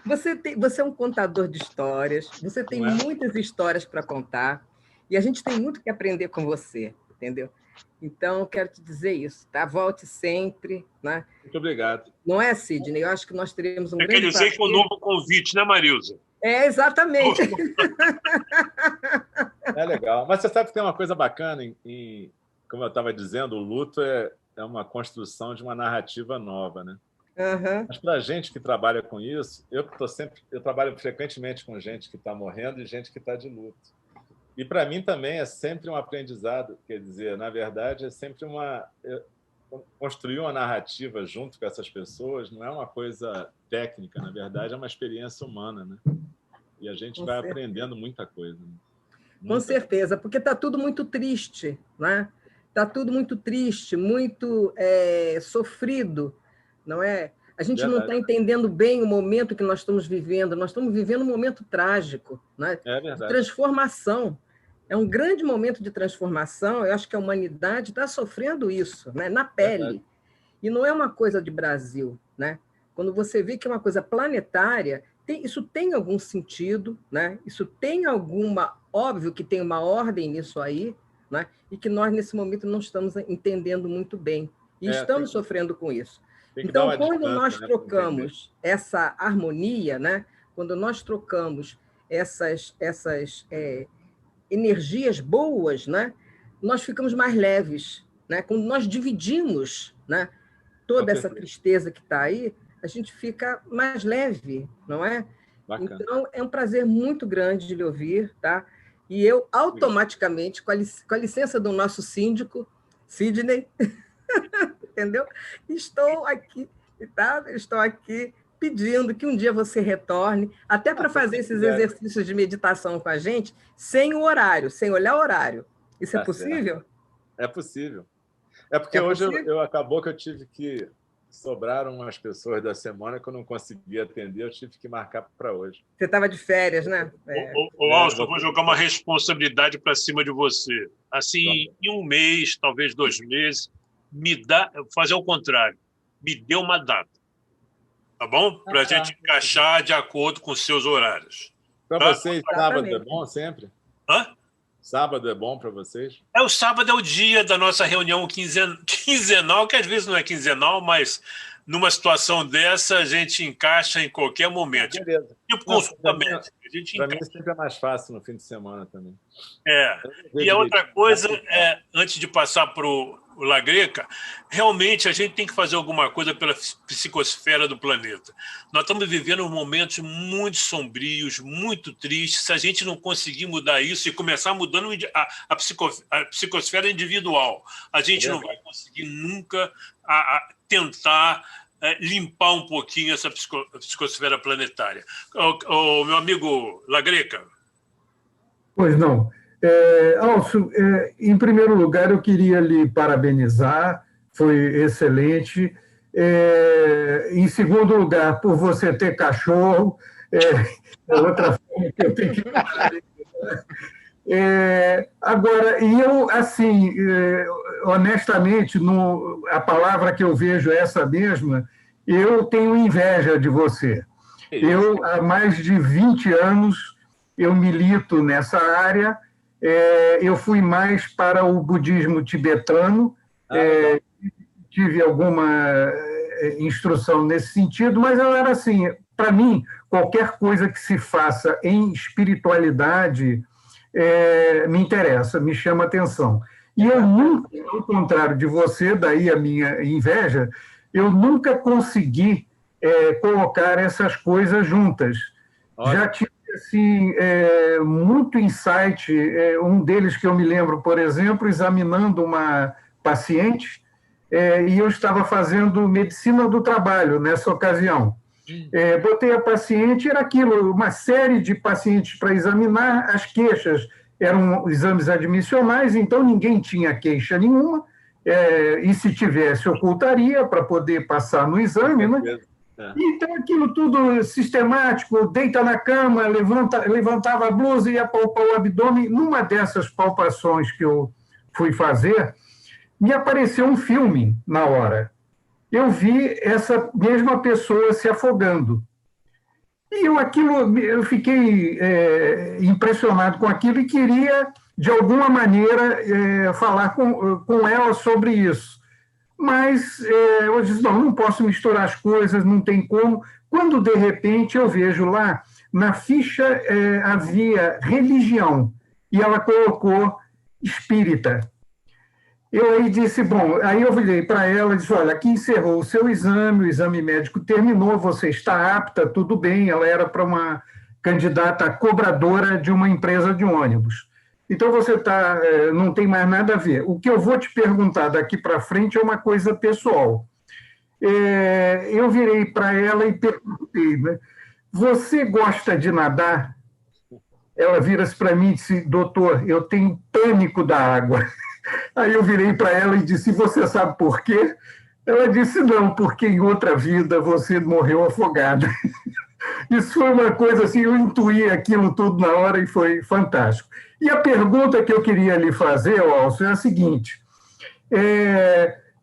Você é um contador de histórias, você tem muitas histórias para contar, e a gente tem muito que aprender com você, entendeu? Então, quero te dizer isso, tá? Volte sempre. Né? Muito obrigado. Não é, Sidney? Eu acho que nós teremos um grande Quer dizer que o novo convite, né, Marilza? Exatamente. É legal. Mas você sabe que tem uma coisa bacana, como eu estava dizendo, o luto é uma construção de uma narrativa nova, né? Uhum. Mas para a gente que trabalha com isso, eu trabalho frequentemente com gente que está morrendo e gente que está de luto. E para mim também é sempre um aprendizado, quer dizer, na verdade, é sempre construir uma narrativa junto com essas pessoas não é uma coisa técnica, na verdade, é uma experiência humana, né? E a gente vai aprendendo muita coisa. Né? Com certeza, porque está tudo muito triste, né? Está tudo muito triste, muito sofrido, não é? A gente não está entendendo bem o momento que nós estamos vivendo. Nós estamos vivendo um momento trágico, né? De transformação. É um grande momento de transformação. Eu acho que a humanidade está sofrendo isso, né? Na pele. E não é uma coisa de Brasil, né? Quando você vê que é uma coisa planetária, isso tem algum sentido, né? Isso tem óbvio que tem uma ordem nisso aí, né? E que nós, nesse momento, não estamos entendendo muito bem. E estamos sofrendo com isso. Então, quando nós trocamos essa harmonia, né? Quando nós trocamos essas energias boas, né? Nós ficamos mais leves. Né? Quando nós dividimos, né? Toda essa tristeza que está aí, a gente fica mais leve, não é? Bacana. Então, é um prazer muito grande de lhe ouvir, tá? E eu, automaticamente, com a licença do nosso síndico, Sidney, entendeu? Estou aqui, tá? Estou aqui pedindo que um dia você retorne, até para fazer esses exercícios de meditação com a gente, sem o horário, sem olhar o horário. Isso é possível? Certo. É possível. É porque hoje acabou que eu tive que... Sobraram umas pessoas da semana que eu não consegui atender, eu tive que marcar para hoje. Você estava de férias, né? Alcio, eu vou jogar uma responsabilidade para cima de você. Assim, em um mês, talvez 2 meses, fazer o contrário. Me dê uma data. Tá bom? Para a gente encaixar de acordo com os seus horários. Para vocês, sábado é bom sempre? Hã? Sábado é bom para vocês? O sábado é o dia da nossa reunião quinzenal, que às vezes não é quinzenal, mas numa situação dessa a gente encaixa em qualquer momento. Beleza. Tipo consulta médica. Para mim sempre é mais fácil no fim de semana também. E a outra coisa, antes de passar para o La Greca, realmente a gente tem que fazer alguma coisa pela psicosfera do planeta. Nós estamos vivendo momentos muito sombrios, muito tristes. Se a gente não conseguir mudar isso e começar mudando a psicosfera individual, a gente não vai conseguir nunca tentar limpar um pouquinho essa psicosfera planetária. O meu amigo La Greca. Pois não. Alcio, em primeiro lugar, eu queria lhe parabenizar, foi excelente. Em segundo lugar, por você ter cachorro, outra forma que eu tenho que parabenizar. Agora, eu, assim, honestamente, a palavra que eu vejo é essa mesma, eu tenho inveja de você. Eu, há mais de 20 anos, eu milito nessa área. Eu fui mais para o budismo tibetano, tive alguma instrução nesse sentido, mas eu era assim, para mim, qualquer coisa que se faça em espiritualidade me interessa, me chama atenção. E eu nunca, ao contrário de você, daí a minha inveja, eu nunca consegui colocar essas coisas juntas. Já tive assim, muito insight, um deles que eu me lembro, por exemplo, examinando uma paciente, e eu estava fazendo medicina do trabalho nessa ocasião. Botei a paciente, era aquilo, uma série de pacientes para examinar, as queixas eram exames admissionais, então ninguém tinha queixa nenhuma, e se tivesse, ocultaria para poder passar no exame, né? Então, aquilo tudo sistemático, deita na cama, levantava a blusa e ia palpar o abdômen. Numa dessas palpações que eu fui fazer, me apareceu um filme na hora. Eu vi essa mesma pessoa se afogando. E eu fiquei impressionado com aquilo e queria, de alguma maneira, falar com ela sobre isso. Mas eu disse, não posso misturar as coisas, não tem como. Quando, de repente, eu vejo lá, na ficha havia religião, e ela colocou espírita. Eu aí disse, bom, aí eu virei para ela e disse, olha, aqui encerrou o seu exame, o exame médico terminou, você está apta, tudo bem. Ela era para uma candidata cobradora de uma empresa de ônibus. Então, você não tem mais nada a ver. O que eu vou te perguntar daqui para frente é uma coisa pessoal. Eu virei para ela e perguntei, né, você gosta de nadar? Ela vira-se para mim e disse, doutor, eu tenho pânico da água. Aí eu virei para ela e disse, você sabe por quê? Ela disse, não, porque em outra vida você morreu afogada. Isso foi uma coisa assim, eu intuí aquilo tudo na hora e foi fantástico. E a pergunta que eu queria lhe fazer, Alcio, é a seguinte,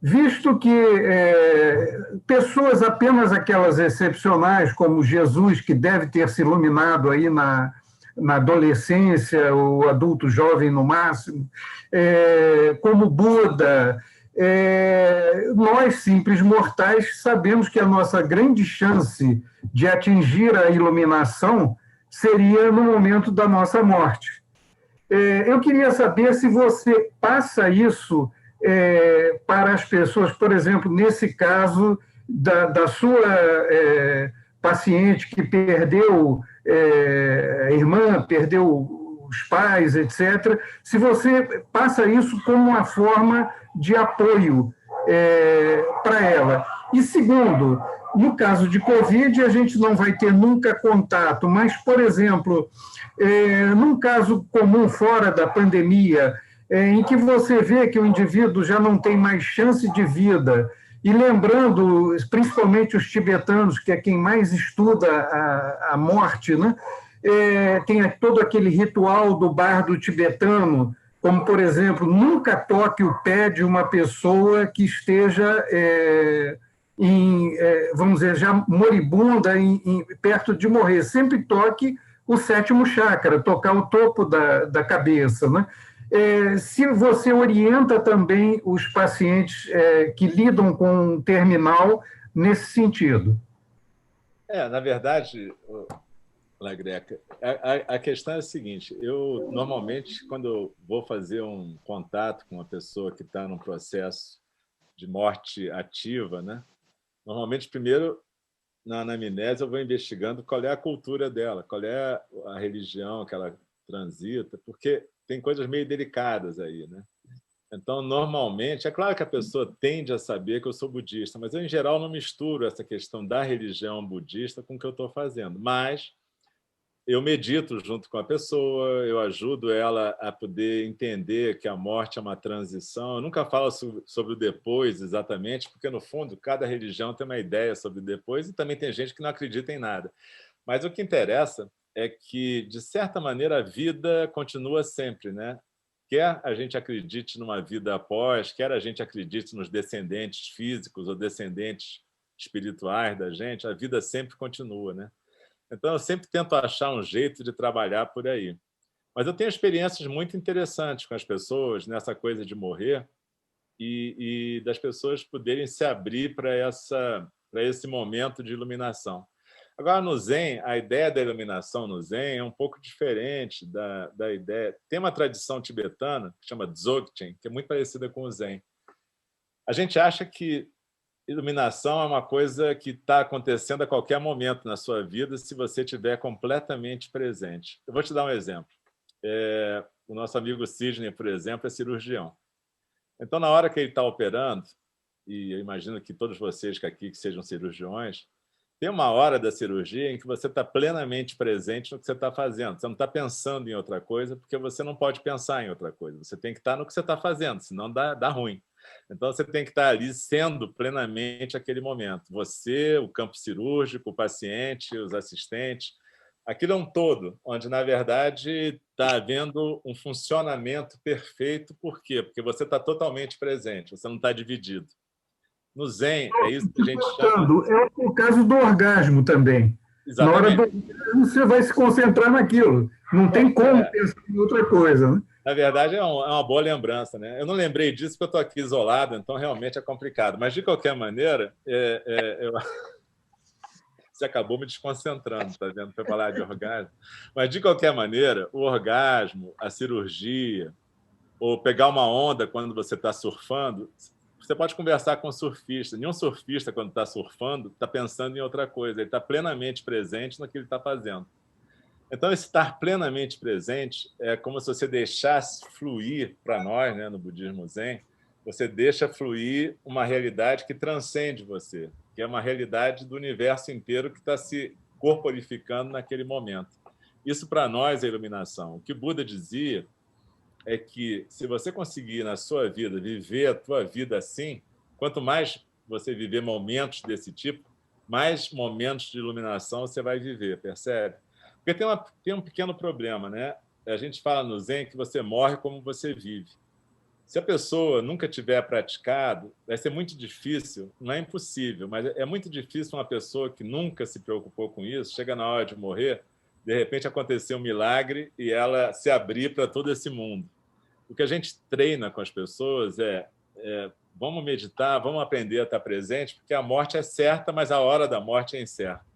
visto que pessoas apenas aquelas excepcionais, como Jesus, que deve ter se iluminado aí na adolescência, o adulto jovem no máximo, como Buda, nós, simples mortais, sabemos que a nossa grande chance de atingir a iluminação seria no momento da nossa morte. Eu queria saber se você passa isso para as pessoas, por exemplo, nesse caso da sua paciente que perdeu a irmã, perdeu os pais, etc., se você passa isso como uma forma de apoio para ela. E segundo, no caso de Covid, a gente não vai ter nunca contato, mas, por exemplo, num caso comum fora da pandemia, em que você vê que o indivíduo já não tem mais chance de vida, e lembrando, principalmente os tibetanos, que é quem mais estuda a morte, né? Tem todo aquele ritual do bardo tibetano, como, por exemplo, nunca toque o pé de uma pessoa que esteja, vamos dizer, já moribunda, perto de morrer. Sempre toque o 7º chakra, tocar o topo da cabeça, né? Se você orienta também os pacientes que lidam com terminal nesse sentido. Na verdade, Lagreca, a questão é a seguinte, eu normalmente, quando eu vou fazer um contato com uma pessoa que está num processo de morte ativa, né, normalmente, primeiro, na anamnese, eu vou investigando qual é a cultura dela, qual é a religião que ela transita, porque tem coisas meio delicadas aí, né? Então, normalmente, é claro que a pessoa tende a saber que eu sou budista, mas eu, em geral, não misturo essa questão da religião budista com o que eu estou fazendo. Mas eu medito junto com a pessoa, eu ajudo ela a poder entender que a morte é uma transição. Eu nunca falo sobre o depois exatamente, porque, no fundo, cada religião tem uma ideia sobre o depois e também tem gente que não acredita em nada. Mas o que interessa é que, de certa maneira, a vida continua sempre, né? Quer a gente acredite numa vida após, quer a gente acredite nos descendentes físicos ou descendentes espirituais da gente, a vida sempre continua, né? Então, eu sempre tento achar um jeito de trabalhar por aí. Mas eu tenho experiências muito interessantes com as pessoas nessa coisa de morrer, e das pessoas poderem se abrir para esse momento de iluminação. Agora, no Zen, a ideia da iluminação no Zen é um pouco diferente da ideia. Tem uma tradição tibetana que chama Dzogchen, que é muito parecida com o Zen. A gente acha que iluminação é uma coisa que está acontecendo a qualquer momento na sua vida se você estiver completamente presente. Eu vou te dar um exemplo. O nosso amigo Sidney, por exemplo, é cirurgião. Então, na hora que ele está operando, e eu imagino que todos vocês aqui que sejam cirurgiões, tem uma hora da cirurgia em que você está plenamente presente no que você está fazendo. Você não está pensando em outra coisa, porque você não pode pensar em outra coisa. Você tem que estar no que você está fazendo, senão dá ruim. Então, você tem que estar ali sendo plenamente aquele momento. Você, o campo cirúrgico, o paciente, os assistentes. Aquilo é um todo, onde, na verdade, está havendo um funcionamento perfeito. Por quê? Porque você está totalmente presente, você não está dividido. No Zen, é isso que a gente chama... É o caso do orgasmo também. Exatamente. Na hora do orgasmo, você vai se concentrar naquilo. Não tem como pensar em outra coisa. Né? Na verdade, é uma boa lembrança, né? Eu não lembrei disso porque eu estou aqui isolado, então realmente é complicado. Mas, de qualquer maneira, você acabou me desconcentrando, está vendo? Para falar de orgasmo. Mas, de qualquer maneira, o orgasmo, a cirurgia, ou pegar uma onda quando você está surfando... Você pode conversar com um surfista. Nenhum surfista, quando está surfando, está pensando em outra coisa. Ele está plenamente presente no que ele está fazendo. Então, esse estar plenamente presente é como se você deixasse fluir para nós, né, no budismo Zen, você deixa fluir uma realidade que transcende você, que é uma realidade do universo inteiro que está se corporificando naquele momento. Isso, para nós, é iluminação. O que Buda dizia é que, se você conseguir, na sua vida, viver a tua vida assim, quanto mais você viver momentos desse tipo, mais momentos de iluminação você vai viver, percebe? Porque tem um pequeno problema, né? A gente fala no Zen que você morre como você vive. Se a pessoa nunca tiver praticado, vai ser muito difícil, não é impossível, mas é muito difícil uma pessoa que nunca se preocupou com isso, chega na hora de morrer, de repente acontecer um milagre e ela se abrir para todo esse mundo. O que a gente treina com as pessoas vamos meditar, vamos aprender a estar presente, porque a morte é certa, mas a hora da morte é incerta.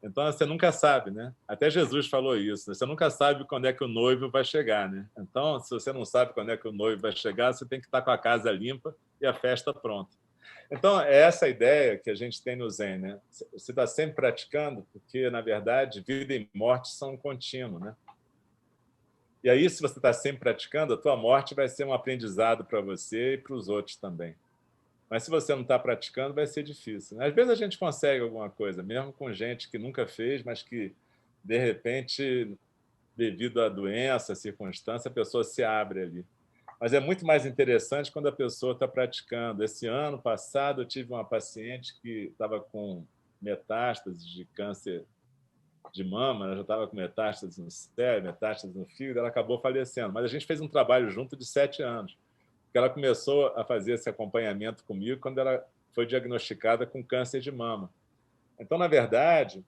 Então, você nunca sabe, né? Até Jesus falou isso, né? Você nunca sabe quando é que o noivo vai chegar, né? Então, se você não sabe quando é que o noivo vai chegar, você tem que estar com a casa limpa e a festa pronta. Então, é essa ideia que a gente tem no Zen, né? Você está sempre praticando, porque, na verdade, vida e morte são um contínuo, né? E aí, se você está sempre praticando, a tua morte vai ser um aprendizado para você e para os outros também. Mas se você não está praticando, vai ser difícil. Às vezes a gente consegue alguma coisa, mesmo com gente que nunca fez, mas que, de repente, devido à doença, à circunstância, a pessoa se abre ali. Mas é muito mais interessante quando a pessoa está praticando. Esse ano passado, eu tive uma paciente que estava com metástase de câncer de mama, ela já estava com metástase no cérebro, metástase no fígado, ela acabou falecendo. Mas a gente fez um trabalho junto de 7 anos, porque ela começou a fazer esse acompanhamento comigo quando ela foi diagnosticada com câncer de mama. Então, na verdade,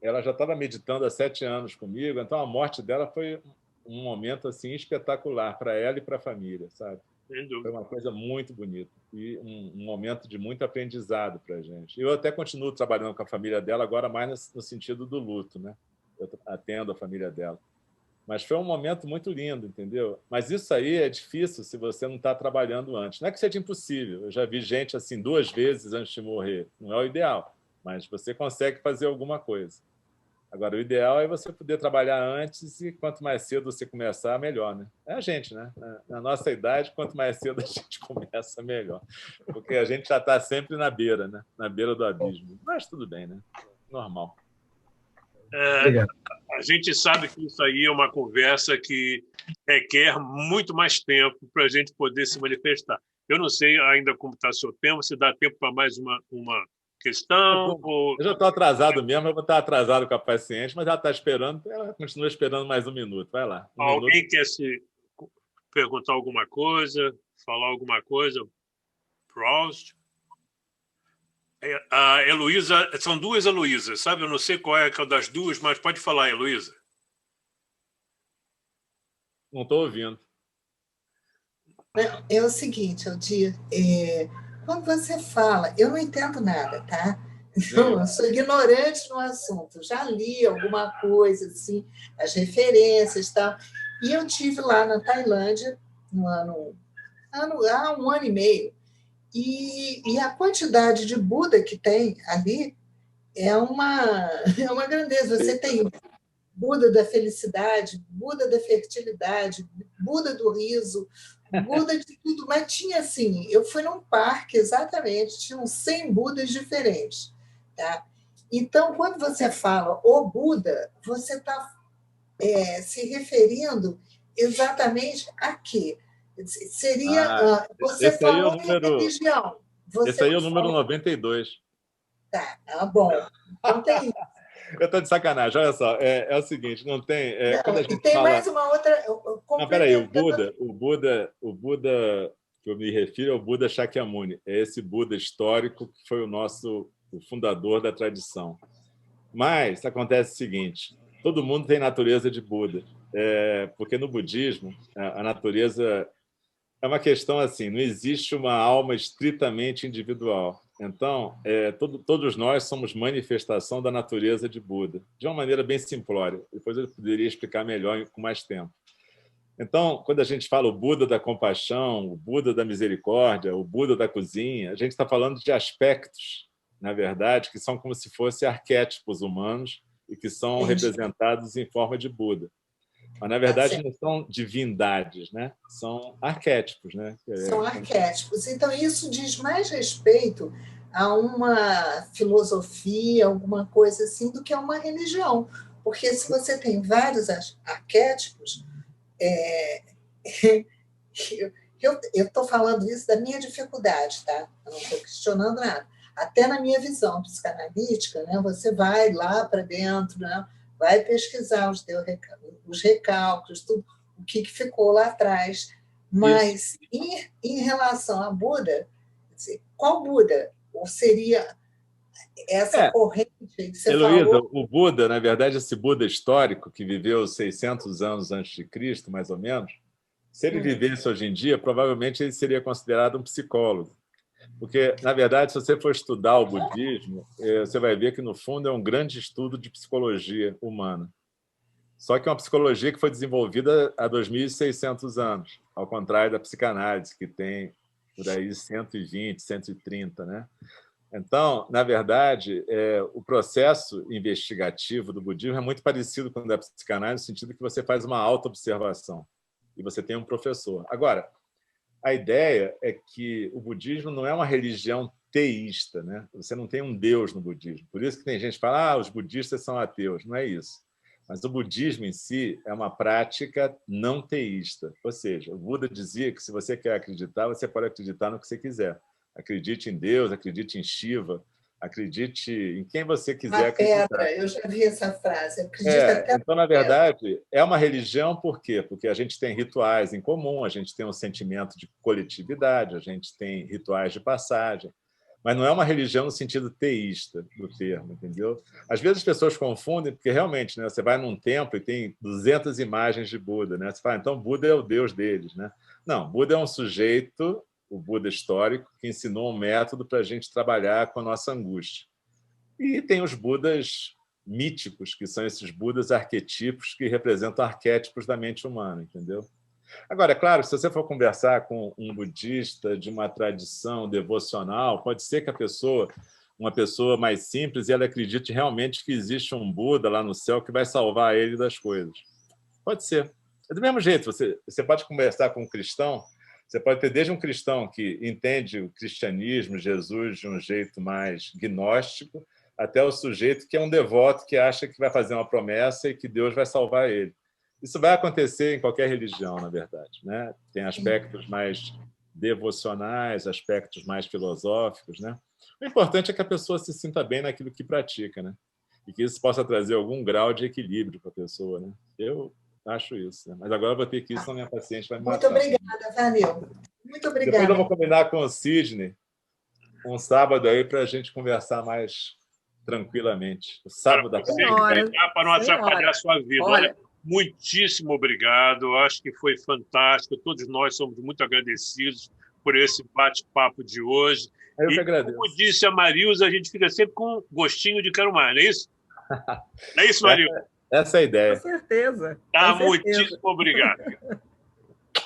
ela já estava meditando há 7 anos comigo, então a morte dela foi um momento assim espetacular para ela e para a família, sabe? Foi uma coisa muito bonita e um momento de muito aprendizado para a gente. Eu até continuo trabalhando com a família dela, agora mais no sentido do luto, né? Eu atendo a família dela. Mas foi um momento muito lindo, entendeu? Mas isso aí é difícil se você não está trabalhando antes. Não é que seja impossível. Eu já vi gente assim 2 vezes antes de morrer. Não é o ideal, mas você consegue fazer alguma coisa. Agora, o ideal é você poder trabalhar antes e quanto mais cedo você começar, melhor, né? É a gente, né? Na nossa idade, quanto mais cedo a gente começa, melhor. Porque a gente já está sempre na beira, né? Na beira do abismo. Mas tudo bem, né? Normal. A gente sabe que isso aí é uma conversa que requer muito mais tempo para a gente poder se manifestar. Eu não sei ainda como está o seu tempo, se dá tempo para mais uma questão? Eu já estou atrasado mesmo, eu vou estar atrasado com a paciente, mas ela está esperando, ela continua esperando mais 1 minuto. Vai lá. Alguém quer se perguntar alguma coisa, falar alguma coisa? Proust? A Heloísa, são 2 Heloísas, sabe? Eu não sei qual é a das 2, mas pode falar, Heloísa. Não estou ouvindo. É o seguinte, Aldir, quando você fala, eu não entendo nada, tá? Então, eu sou ignorante no assunto. Já li alguma coisa, assim, as referências e tal. E eu tive lá na Tailândia, há um ano e meio. E a quantidade de Buda que tem ali é uma grandeza. Você tem Buda da felicidade, Buda da fertilidade, Buda do riso, Buda de tudo. Mas tinha assim, eu fui num parque, exatamente, tinham 100 Budas diferentes. Tá? Então, quando você fala o Buda, você está se referindo exatamente a quê? Seria, você esse aí é o falou em número, religião. esse aí é o número 92. Tá bom. Então tem. Eu estou de sacanagem, olha só, é o seguinte, não tem... Não, quando a e gente tem fala... mais uma outra. Não, peraí, o Buda que eu me refiro é o Buda Shakyamuni. É esse Buda histórico que foi o fundador da tradição. Mas acontece o seguinte, todo mundo tem natureza de Buda, porque no budismo a natureza é uma questão assim, não existe uma alma estritamente individual. Então, todos nós somos manifestação da natureza de Buda, de uma maneira bem simplória. Depois eu poderia explicar melhor com mais tempo. Então, quando a gente fala o Buda da compaixão, o Buda da misericórdia, o Buda da cozinha, a gente está falando de aspectos, na verdade, que são como se fossem arquétipos humanos e que são representados em forma de Buda. Mas, na verdade, não são divindades, né? São arquétipos. Né? São arquétipos. Então, isso diz mais respeito a uma filosofia, alguma coisa assim, do que a uma religião. Porque se você tem vários arquétipos, eu estou falando isso da minha dificuldade, tá? Eu não estou questionando nada. Até na minha visão psicanalítica, né, você vai lá para dentro, né, vai pesquisar os recálculos, tudo, o que ficou lá atrás. Mas, em relação a Buda, qual Buda? Ou seria essa corrente que você Heloísa, falou? o Buda, na verdade, esse Buda histórico, que viveu 600 anos antes de Cristo, mais ou menos, se ele vivesse hoje em dia, provavelmente ele seria considerado um psicólogo. Porque, na verdade, se você for estudar o budismo, você vai ver que, no fundo, é um grande estudo de psicologia humana. Só que é uma psicologia que foi desenvolvida há 2.600 anos, ao contrário da psicanálise, que tem por aí 120, 130, né? Então, na verdade, o processo investigativo do budismo é muito parecido com o da psicanálise, no sentido que você faz uma autoobservação e você tem um professor. Agora, a ideia é que o budismo não é uma religião teísta, né? Você não tem um Deus no budismo. Por isso que tem gente que fala os budistas são ateus. Não é isso. Mas o budismo em si é uma prática não teísta. Ou seja, o Buda dizia que se você quer acreditar, você pode acreditar no que você quiser. Acredite em Deus, acredite em Shiva, acredite em quem você quiser acreditar. Pedra, eu já vi essa frase. Acredita até então, na verdade, é uma religião por quê? Porque a gente tem rituais em comum, a gente tem um sentimento de coletividade, a gente tem rituais de passagem, mas não é uma religião no sentido teísta do termo, entendeu? Às vezes as pessoas confundem, porque realmente, né, você vai num templo e tem 200 imagens de Buda, né? Você fala, então Buda é o Deus deles, né? Não, Buda é um sujeito, o Buda histórico, que ensinou um método para a gente trabalhar com a nossa angústia. E tem os Budas míticos, que são esses Budas arquetipos que representam arquétipos da mente humana, entendeu? Agora, é claro, se você for conversar com um budista de uma tradição devocional, pode ser que uma pessoa mais simples, ela acredite realmente que existe um Buda lá no céu que vai salvar ele das coisas. Pode ser. É do mesmo jeito, você pode conversar com um cristão, você pode ter desde um cristão que entende o cristianismo, Jesus, de um jeito mais gnóstico, até o sujeito que é um devoto que acha que vai fazer uma promessa e que Deus vai salvar ele. Isso vai acontecer em qualquer religião, na verdade, né? Tem aspectos mais devocionais, aspectos mais filosóficos, né? O importante é que a pessoa se sinta bem naquilo que pratica, né? E que isso possa trazer algum grau de equilíbrio para a pessoa, né? Eu acho isso, né? Mas agora eu vou ter que ir, senão minha paciente vai me matar. Muito obrigada, Vanil. Muito obrigada. Depois eu vou combinar com o Sidney um sábado aí para a gente conversar mais tranquilamente. O sábado da tarde. Para não atrapalhar a sua vida. Olha, muitíssimo obrigado. Eu acho que foi fantástico. Todos nós somos muito agradecidos por esse bate-papo de hoje. Eu que E, agradeço. como disse a Marilza, a gente fica sempre com gostinho de quero mais, não é isso? Não é isso, Marilza? Essa é a ideia. Com certeza. Tá, com certeza. muitíssimo obrigado.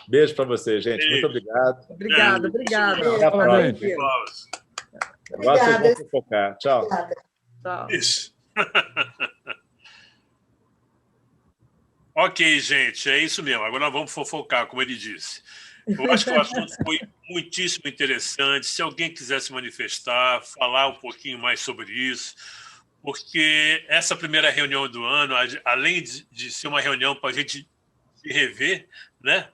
Beijo para você, gente. Beijo. Muito obrigado. Obrigada, obrigada. Até a próxima. Agora vocês vão fofocar. Tchau. Tchau. Isso. Ok, gente, é isso mesmo. Agora nós vamos fofocar, como ele disse. Eu acho que o assunto foi muitíssimo interessante. Se alguém quiser se manifestar, falar um pouquinho mais sobre isso, porque essa primeira reunião do ano, além de ser uma reunião para a gente se rever, né?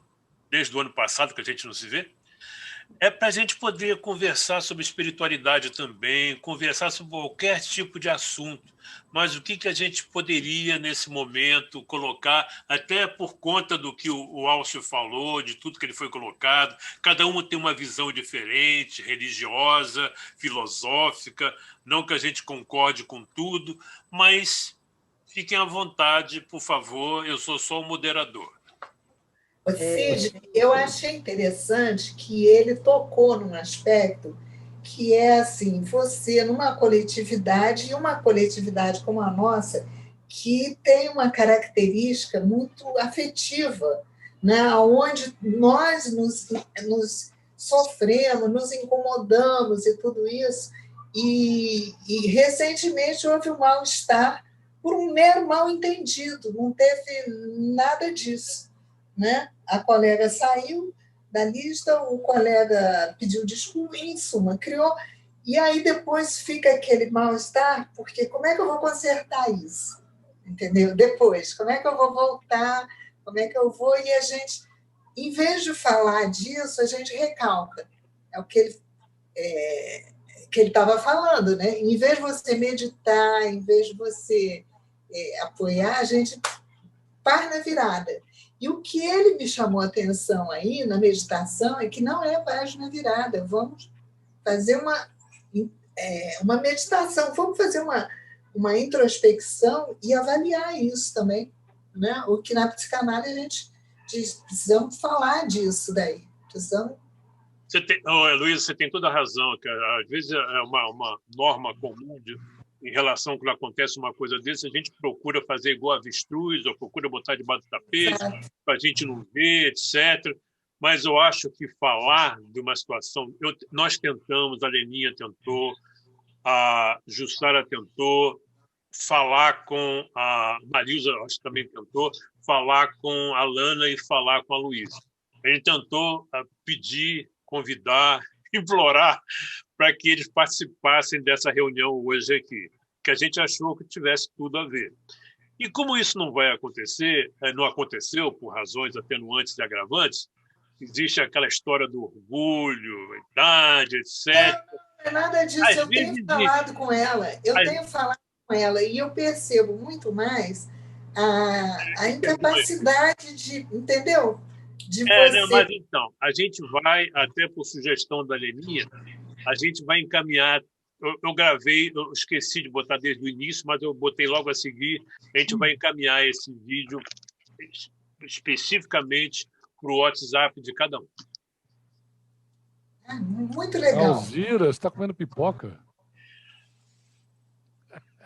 Desde o ano passado que a gente não se vê, é para a gente poder conversar sobre espiritualidade também, conversar sobre qualquer tipo de assunto, mas o que a gente poderia, nesse momento, colocar, até por conta do que o Alcio falou, de tudo que ele foi colocado, cada um tem uma visão diferente, religiosa, filosófica, não que a gente concorde com tudo, mas fiquem à vontade, por favor, eu sou só o moderador. Cid, eu achei interessante que ele tocou num aspecto que é assim, você numa coletividade, e uma coletividade como a nossa, que tem uma característica muito afetiva, né? Onde nós nos sofremos, nos incomodamos e tudo isso, e recentemente houve um mal-estar por um mero mal-entendido, não teve nada disso, né? A colega saiu da lista, o colega pediu desculpa, em suma, criou. E aí depois fica aquele mal-estar, porque como é que eu vou consertar isso? Entendeu? Depois, como é que eu vou voltar? Como é que eu vou? E a gente, em vez de falar disso, a gente recalca. É o que ele estava falando, né? Em vez de você meditar, em vez de você apoiar, a gente par na virada. E o que ele me chamou a atenção aí na meditação é que não é página virada. Vamos fazer uma meditação, vamos fazer uma introspecção e avaliar isso também, né? O que na psicanálise a gente diz, precisamos falar disso daí. Precisamos... Luísa, você tem toda a razão, cara. Às vezes é uma norma comum em relação quando acontece uma coisa desse, a gente procura fazer igual avestruz, ou procura botar debaixo do tapete, para a gente não ver, etc. Mas eu acho que falar de uma situação... Nós tentamos, a Leninha tentou, a Jussara tentou, falar com a Marilza, acho que também tentou, falar com a Lana e falar com a Luísa. A gente tentou pedir, convidar, implorar para que eles participassem dessa reunião hoje aqui, que a gente achou que tivesse tudo a ver. E como isso não vai acontecer, não aconteceu por razões atenuantes e agravantes, existe aquela história do orgulho, a idade, etc. Não é nada disso, eu tenho falado com ela, e eu percebo muito mais a incapacidade de, entendeu? De você... Não, mas então, a gente vai, até por sugestão da Leninha, a gente vai encaminhar. Eu gravei, eu esqueci de botar desde o início, mas eu botei logo a seguir. A gente vai encaminhar esse vídeo especificamente para o WhatsApp de cada um. Muito legal. Alzira, você está comendo pipoca?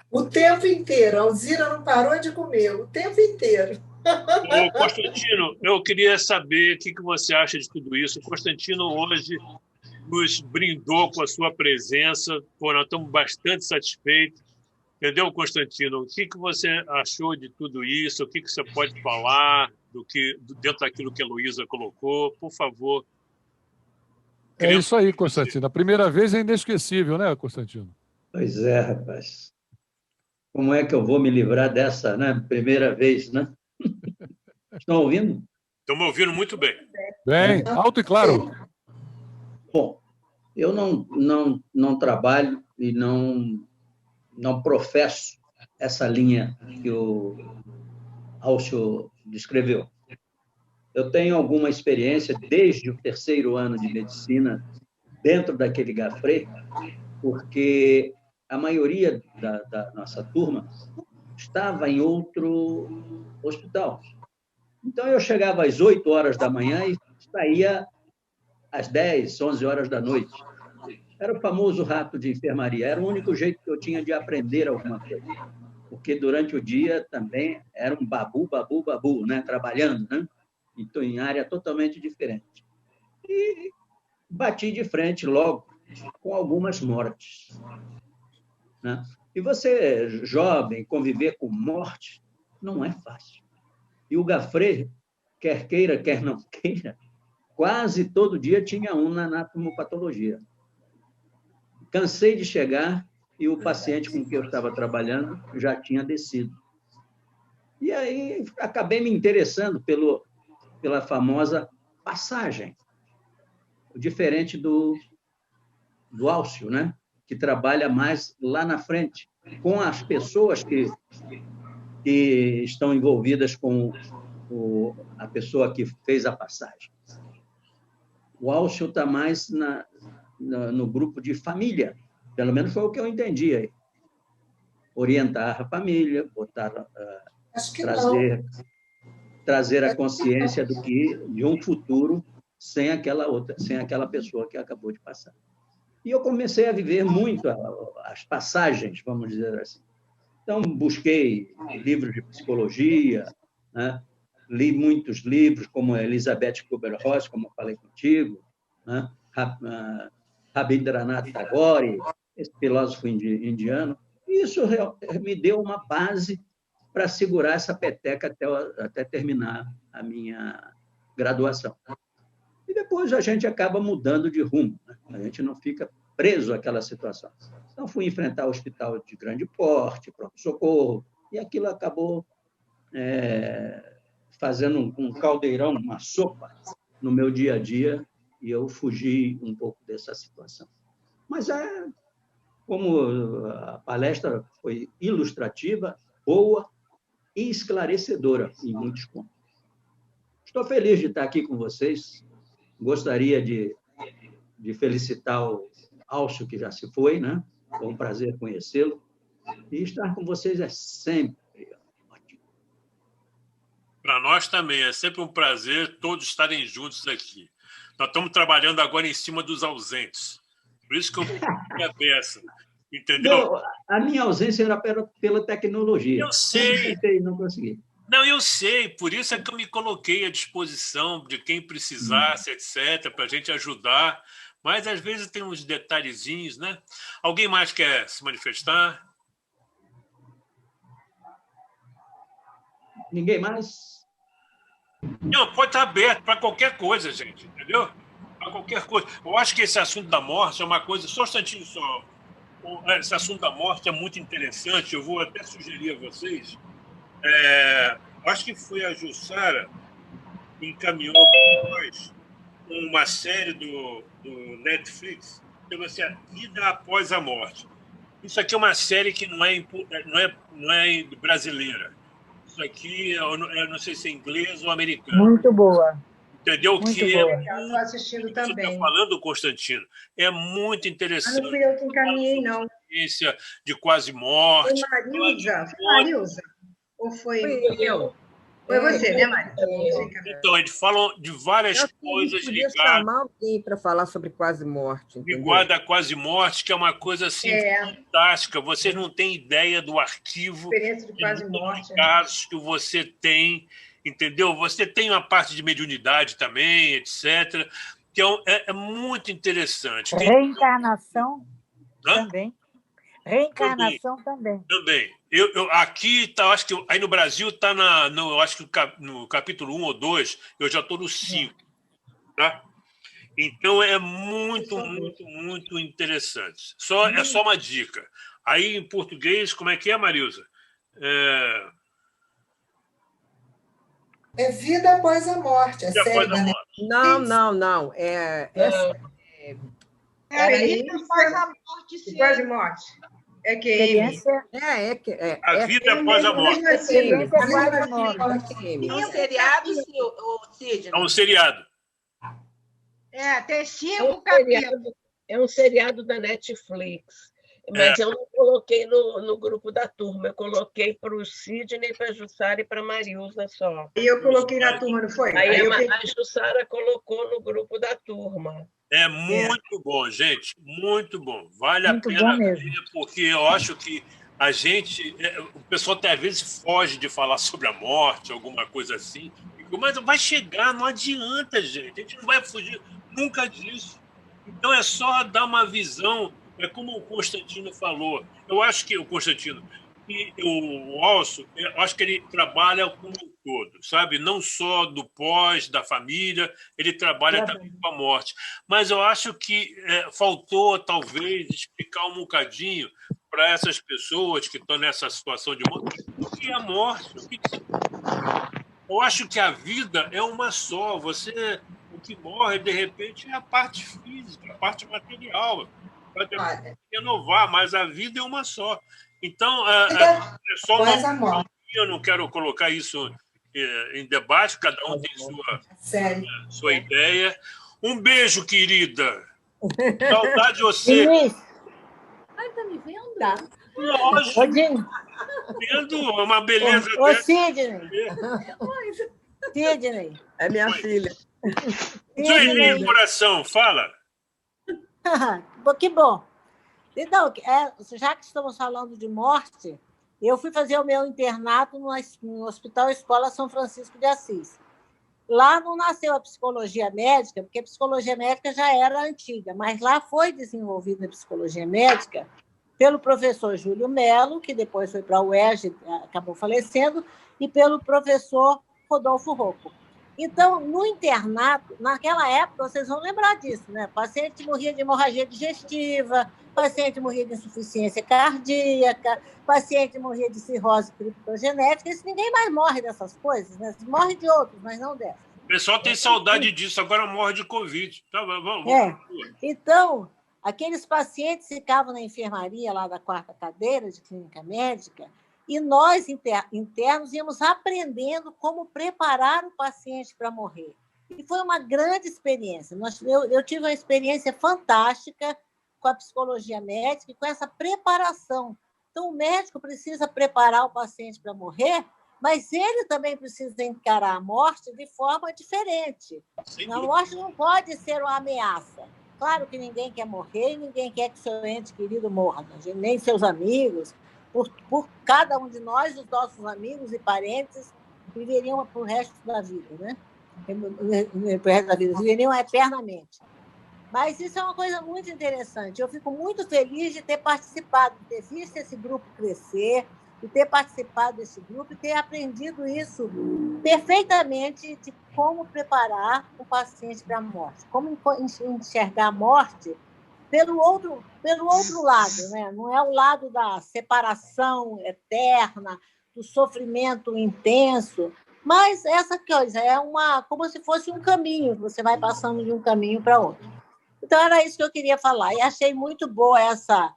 O tempo inteiro. A Alzira não parou de comer, o tempo inteiro. Ô, Constantino, eu queria saber o que você acha de tudo isso. O Constantino hoje nos brindou com a sua presença. Pô, nós estamos bastante satisfeitos. Entendeu, Constantino? O que você achou de tudo isso? O que você pode falar dentro daquilo que a Luísa colocou? Por favor. É isso aí, Constantino. A primeira vez é inesquecível, né, Constantino? Pois é, rapaz. Como é que eu vou me livrar dessa, né? Primeira vez, né? Estão ouvindo? Estamos ouvindo muito bem. Bem, alto e claro. Bom, eu não trabalho e não professo essa linha que o Alcio descreveu. Eu tenho alguma experiência desde o 3º ano de medicina dentro daquele Gafré, porque a maioria da nossa turma estava em outro hospital. Então, eu chegava às 8 horas da manhã e saía às 10, 11 horas da noite. Era o famoso rato de enfermaria. Era o único jeito que eu tinha de aprender alguma coisa. Porque durante o dia também era um babu, babu, babu, né? Trabalhando, né? Então, em área totalmente diferente. E bati de frente logo com algumas mortes, né? E você, jovem, conviver com morte não é fácil. E o Gafré, quer queira, quer não queira, quase todo dia tinha um na anatomopatologia. Cansei de chegar e o paciente com quem eu estava trabalhando já tinha descido. E aí acabei me interessando pela famosa passagem, diferente do Álcio, né? Que trabalha mais lá na frente, com as pessoas que estão envolvidas com a pessoa que fez a passagem. O Álcio está mais no grupo de família, pelo menos foi o que eu entendi aí. Orientar a família, trazer a consciência de um futuro sem aquela pessoa que acabou de passar. E eu comecei a viver muito as passagens, vamos dizer assim. Então, busquei livros de psicologia, né? Li muitos livros, como Elizabeth Kubler-Ross, como eu falei contigo, né? Rabindranath Tagore, esse filósofo indiano. E isso me deu uma base para segurar essa peteca até terminar a minha graduação. E depois a gente acaba mudando de rumo, né? A gente não fica preso àquela situação. Então, fui enfrentar o hospital de grande porte, pronto-socorro, e aquilo acabou fazendo um caldeirão, uma sopa no meu dia a dia, e eu fugi um pouco dessa situação. Mas, como a palestra foi ilustrativa, boa e esclarecedora em muitos pontos. Estou feliz de estar aqui com vocês. Gostaria de felicitar o Álcio, que já se foi, né? Foi um prazer conhecê-lo. E estar com vocês é sempre ótimo. Para nós também, é sempre um prazer todos estarem juntos aqui. Nós estamos trabalhando agora em cima dos ausentes. Por isso que eu fiquei a beça. Entendeu? Não, a minha ausência era pela tecnologia. Eu sei. Não consegui. Não, eu sei. Por isso é que eu me coloquei à disposição de quem precisasse, etc., para a gente ajudar. Mas, às vezes, tem uns detalhezinhos, né? Alguém mais quer se manifestar? Ninguém mais? Não, pode estar aberto para qualquer coisa, gente, entendeu? Para qualquer coisa. Eu acho que esse assunto da morte é uma coisa... Só um instantinho só. Esse assunto da morte é muito interessante. Eu vou até sugerir a vocês. Acho que foi a Jussara que encaminhou para nós uma série do Netflix, chama-se A Vida Após a Morte. Isso aqui é uma série que não é brasileira. Isso aqui, eu não sei se é inglês ou americano. Muito boa. Entendeu? Muito que boa. Eu estou assistindo também. Você está falando, Constantino, é muito interessante. Mas não fui eu que encaminhei, não. Experiência de quase morte. Foi Marilza? Ou foi eu? Foi você, né, Marilza? Então, eles falam de várias coisas ligadas. Chamar alguém para falar sobre quase morte. Ligada à quase morte, que é uma coisa assim fantástica. Vocês não têm ideia do arquivo experiência de quase morte, casos que você tem, entendeu? Você tem uma parte de mediunidade também, etc. Que é muito interessante. Reencarnação também. Reencarnação também. Também. Aqui está, acho que aí no Brasil está acho que no capítulo 1 ou 2, eu já estou no 5. Tá? Então é muito, muito, muito interessante. É só uma dica. Aí em português, como é que é, Marilza? É Vida Após a Morte. É série da Netflix. Não. Vida Após a Morte, sim. Quase morte. A Vida Após a Morte. É um seriado, Sidney? É um seriado. Tem 5 capítulos. É um seriado da Netflix. Mas eu não coloquei no grupo da turma, eu coloquei para o Sidney, para a Jussara e para a Marilza só. E eu coloquei na turma, não foi? Aí a Jussara colocou no grupo da turma. É muito bom, gente, muito bom. Vale a Muito pena bom mesmo. ver, porque eu acho que a gente... O pessoal até às vezes foge de falar sobre a morte, alguma coisa assim, mas vai chegar, não adianta, gente. A gente não vai fugir nunca disso. Então é só dar uma visão, é como o Constantino falou. Eu acho que o Constantino e o Alcio, eu acho que ele trabalha como um todo, sabe? Não só do pós, da família, ele trabalha também com a morte. Mas eu acho que faltou, talvez, explicar um bocadinho para essas pessoas que estão nessa situação de morte, o que é a morte, eu acho que a vida é uma só. O que morre, de repente, é a parte física, a parte material. Pode renovar, mas a vida é uma só. Então, é só uma... Eu não quero colocar isso em debate, cada um tem sua ideia. Um beijo, querida. Saudade de você. Ai, tá me vendo? Tá. Lógico. Vendo uma beleza dessa. Sidney. Sidney. É minha filha. Sueli, coração, fala. Que bom. Então, já que estamos falando de morte, eu fui fazer o meu internato no Hospital Escola São Francisco de Assis. Lá não nasceu a psicologia médica, porque a psicologia médica já era antiga, mas lá foi desenvolvida a psicologia médica pelo professor Júlio Melo, que depois foi para a UERJ, acabou falecendo, e pelo professor Rodolfo Rocco. Então, no internato, naquela época, vocês vão lembrar disso, né? Paciente morria de hemorragia digestiva, paciente morria de insuficiência cardíaca, paciente morria de cirrose criptogenética. Isso ninguém mais morre dessas coisas, né? Morre de outros, mas não dessas. O pessoal tem saudade disso, agora morre de Covid. Tá, vamos. Então, aqueles pacientes ficavam na enfermaria lá da 4ª cadeira de clínica médica, e nós, internos, íamos aprendendo como preparar o paciente para morrer. E foi uma grande experiência. Eu tive uma experiência fantástica com a psicologia médica e com essa preparação. Então, o médico precisa preparar o paciente para morrer, mas ele também precisa encarar a morte de forma diferente. A morte não pode ser uma ameaça. Claro que ninguém quer morrer e ninguém quer que seu ente querido morra, nem seus amigos. Por cada um de nós, os nossos amigos e parentes viveriam para o resto da vida, né? Para o resto da vida, viveriam eternamente. Mas isso é uma coisa muito interessante. Eu fico muito feliz de ter participado, de ter visto esse grupo crescer, de ter participado desse grupo e ter aprendido isso perfeitamente, de como preparar o paciente para a morte, como enxergar a morte pelo outro lado, né? Não é o lado da separação eterna, do sofrimento intenso, mas essa coisa é como se fosse um caminho, você vai passando de um caminho para outro. Então, era isso que eu queria falar. E achei muito boa essa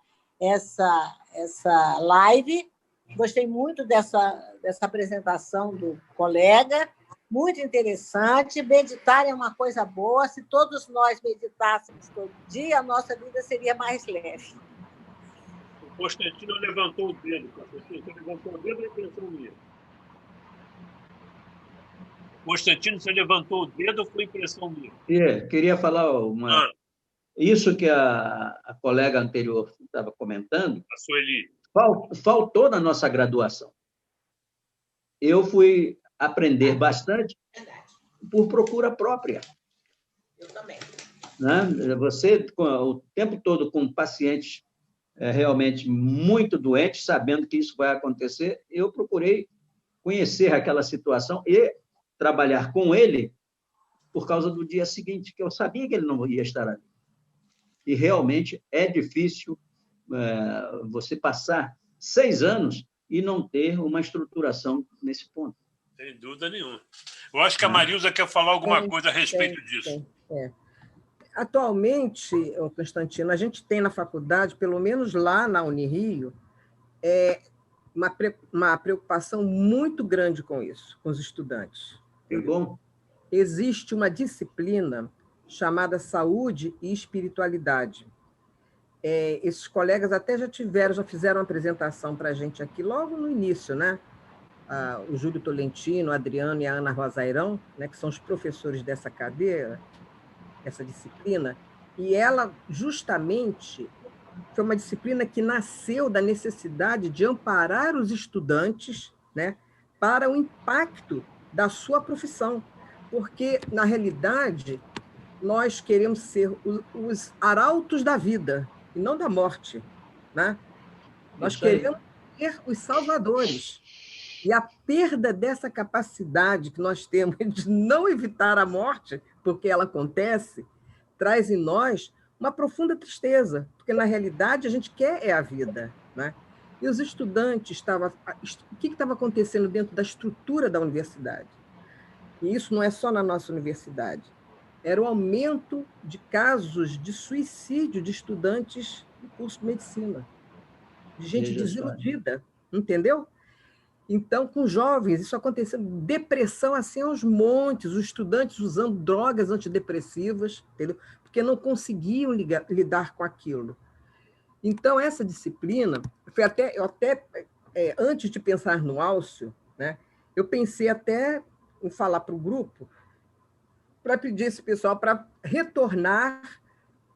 live, gostei muito dessa apresentação do colega, muito interessante. Meditar é uma coisa boa. Se todos nós meditássemos todo dia, a nossa vida seria mais leve. O Constantino levantou o dedo. Constantino levantou o dedo e pensou nisso. Constantino, você levantou o dedo ou foi impressão minha? Queria falar isso que a colega anterior estava comentando. A Sueli. Faltou na nossa graduação. Eu fui aprender bastante por procura própria. Eu também. Né? Você, o tempo todo com pacientes realmente muito doentes, sabendo que isso vai acontecer, eu procurei conhecer aquela situação e trabalhar com ele por causa do dia seguinte, que eu sabia que ele não ia estar ali. E realmente é difícil você passar 6 anos e não ter uma estruturação nesse ponto. Sem dúvida nenhuma. Eu acho que a Marilza quer falar alguma coisa a respeito disso. Atualmente, Constantino, a gente tem na faculdade, pelo menos lá na Unirio, uma preocupação muito grande com isso, com os estudantes. Que bom. Existe uma disciplina chamada Saúde e Espiritualidade. esses colegas até já fizeram uma apresentação para a gente aqui logo no início, né? O Júlio Tolentino, o Adriano e a Ana Rosairão, né, que são os professores dessa cadeira, essa disciplina, e ela justamente foi uma disciplina que nasceu da necessidade de amparar os estudantes, né, para o impacto da sua profissão, porque, na realidade, nós queremos ser os arautos da vida e não da morte, né? Nós queremos ser os salvadores. E a perda dessa capacidade que nós temos de não evitar a morte, porque ela acontece, traz em nós uma profunda tristeza, porque, na realidade, a gente quer a vida, né? E os estudantes o que estava acontecendo dentro da estrutura da universidade? E isso não é só na nossa universidade. Era o aumento de casos de suicídio de estudantes do curso de medicina, de gente desiludida, entendeu? Então, com jovens, isso acontecendo, depressão assim aos montes, os estudantes usando drogas antidepressivas, entendeu? Porque não conseguiam lidar com aquilo. Então, essa disciplina, antes de pensar no Álcio, né, eu pensei até em falar para o grupo, para pedir esse pessoal para retornar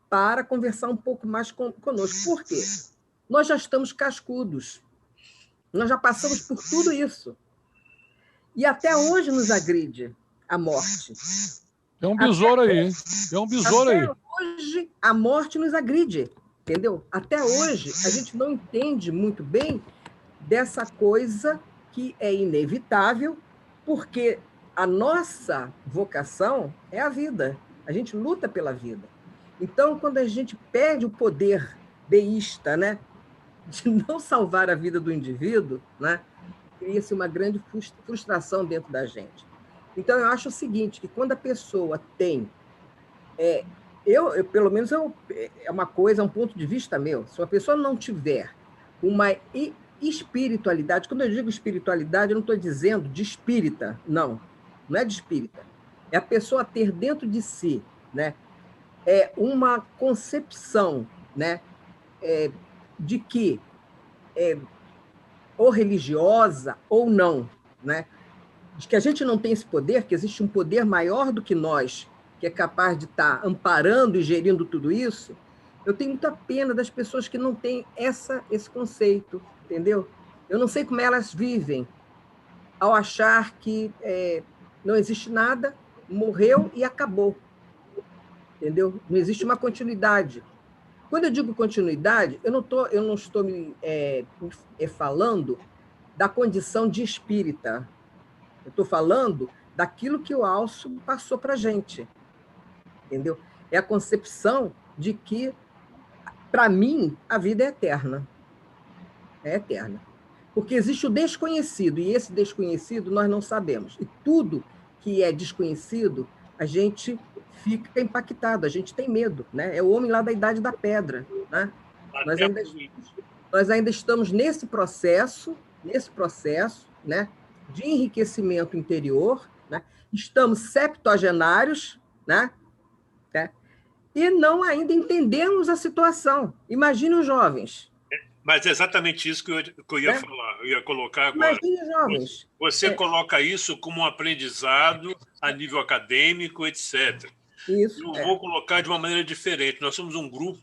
para conversar um pouco mais conosco. Por quê? Nós já estamos cascudos. Nós já passamos por tudo isso. E até hoje nos agride a morte. Tem um besouro aí, hein? Tem um besouro aí. Até hoje a morte nos agride, entendeu? Até hoje a gente não entende muito bem dessa coisa que é inevitável, porque a nossa vocação é a vida. A gente luta pela vida. Então, quando a gente perde o poder deísta, né, de não salvar a vida do indivíduo, né, cria-se uma grande frustração dentro da gente. Então, eu acho o seguinte, que quando a pessoa tem... pelo menos, é uma coisa, é um ponto de vista meu. Se uma pessoa não tiver uma espiritualidade, quando eu digo espiritualidade, eu não estou dizendo de espírita, não é de espírita. É a pessoa ter dentro de si, né, uma concepção, né, de que, ou religiosa ou não, né, de que a gente não tem esse poder, que existe um poder maior do que nós, que é capaz de estar amparando e gerindo tudo isso. Eu tenho muita pena das pessoas que não têm esse conceito, entendeu? Eu não sei como elas vivem ao achar que não existe nada, morreu e acabou, entendeu? Não existe uma continuidade. Quando eu digo continuidade, eu não estou falando da condição de espírita. Eu estou falando daquilo que o Álcio passou para a gente, entendeu? É a concepção de que, para mim, a vida é eterna. É eterna. Porque existe o desconhecido, e esse desconhecido nós não sabemos. E tudo que é desconhecido, a gente fica impactado, a gente tem medo, né? É o homem lá da Idade da Pedra, né? Nós ainda estamos nesse processo, né, de enriquecimento interior, né? Estamos septuagenários, né? E não ainda entendemos a situação. Imagine os jovens. Mas é exatamente isso que eu ia falar, eu ia colocar agora. Imagine jovens. Você coloca isso como um aprendizado a nível acadêmico, etc. Isso, eu vou colocar de uma maneira diferente. Nós somos um grupo,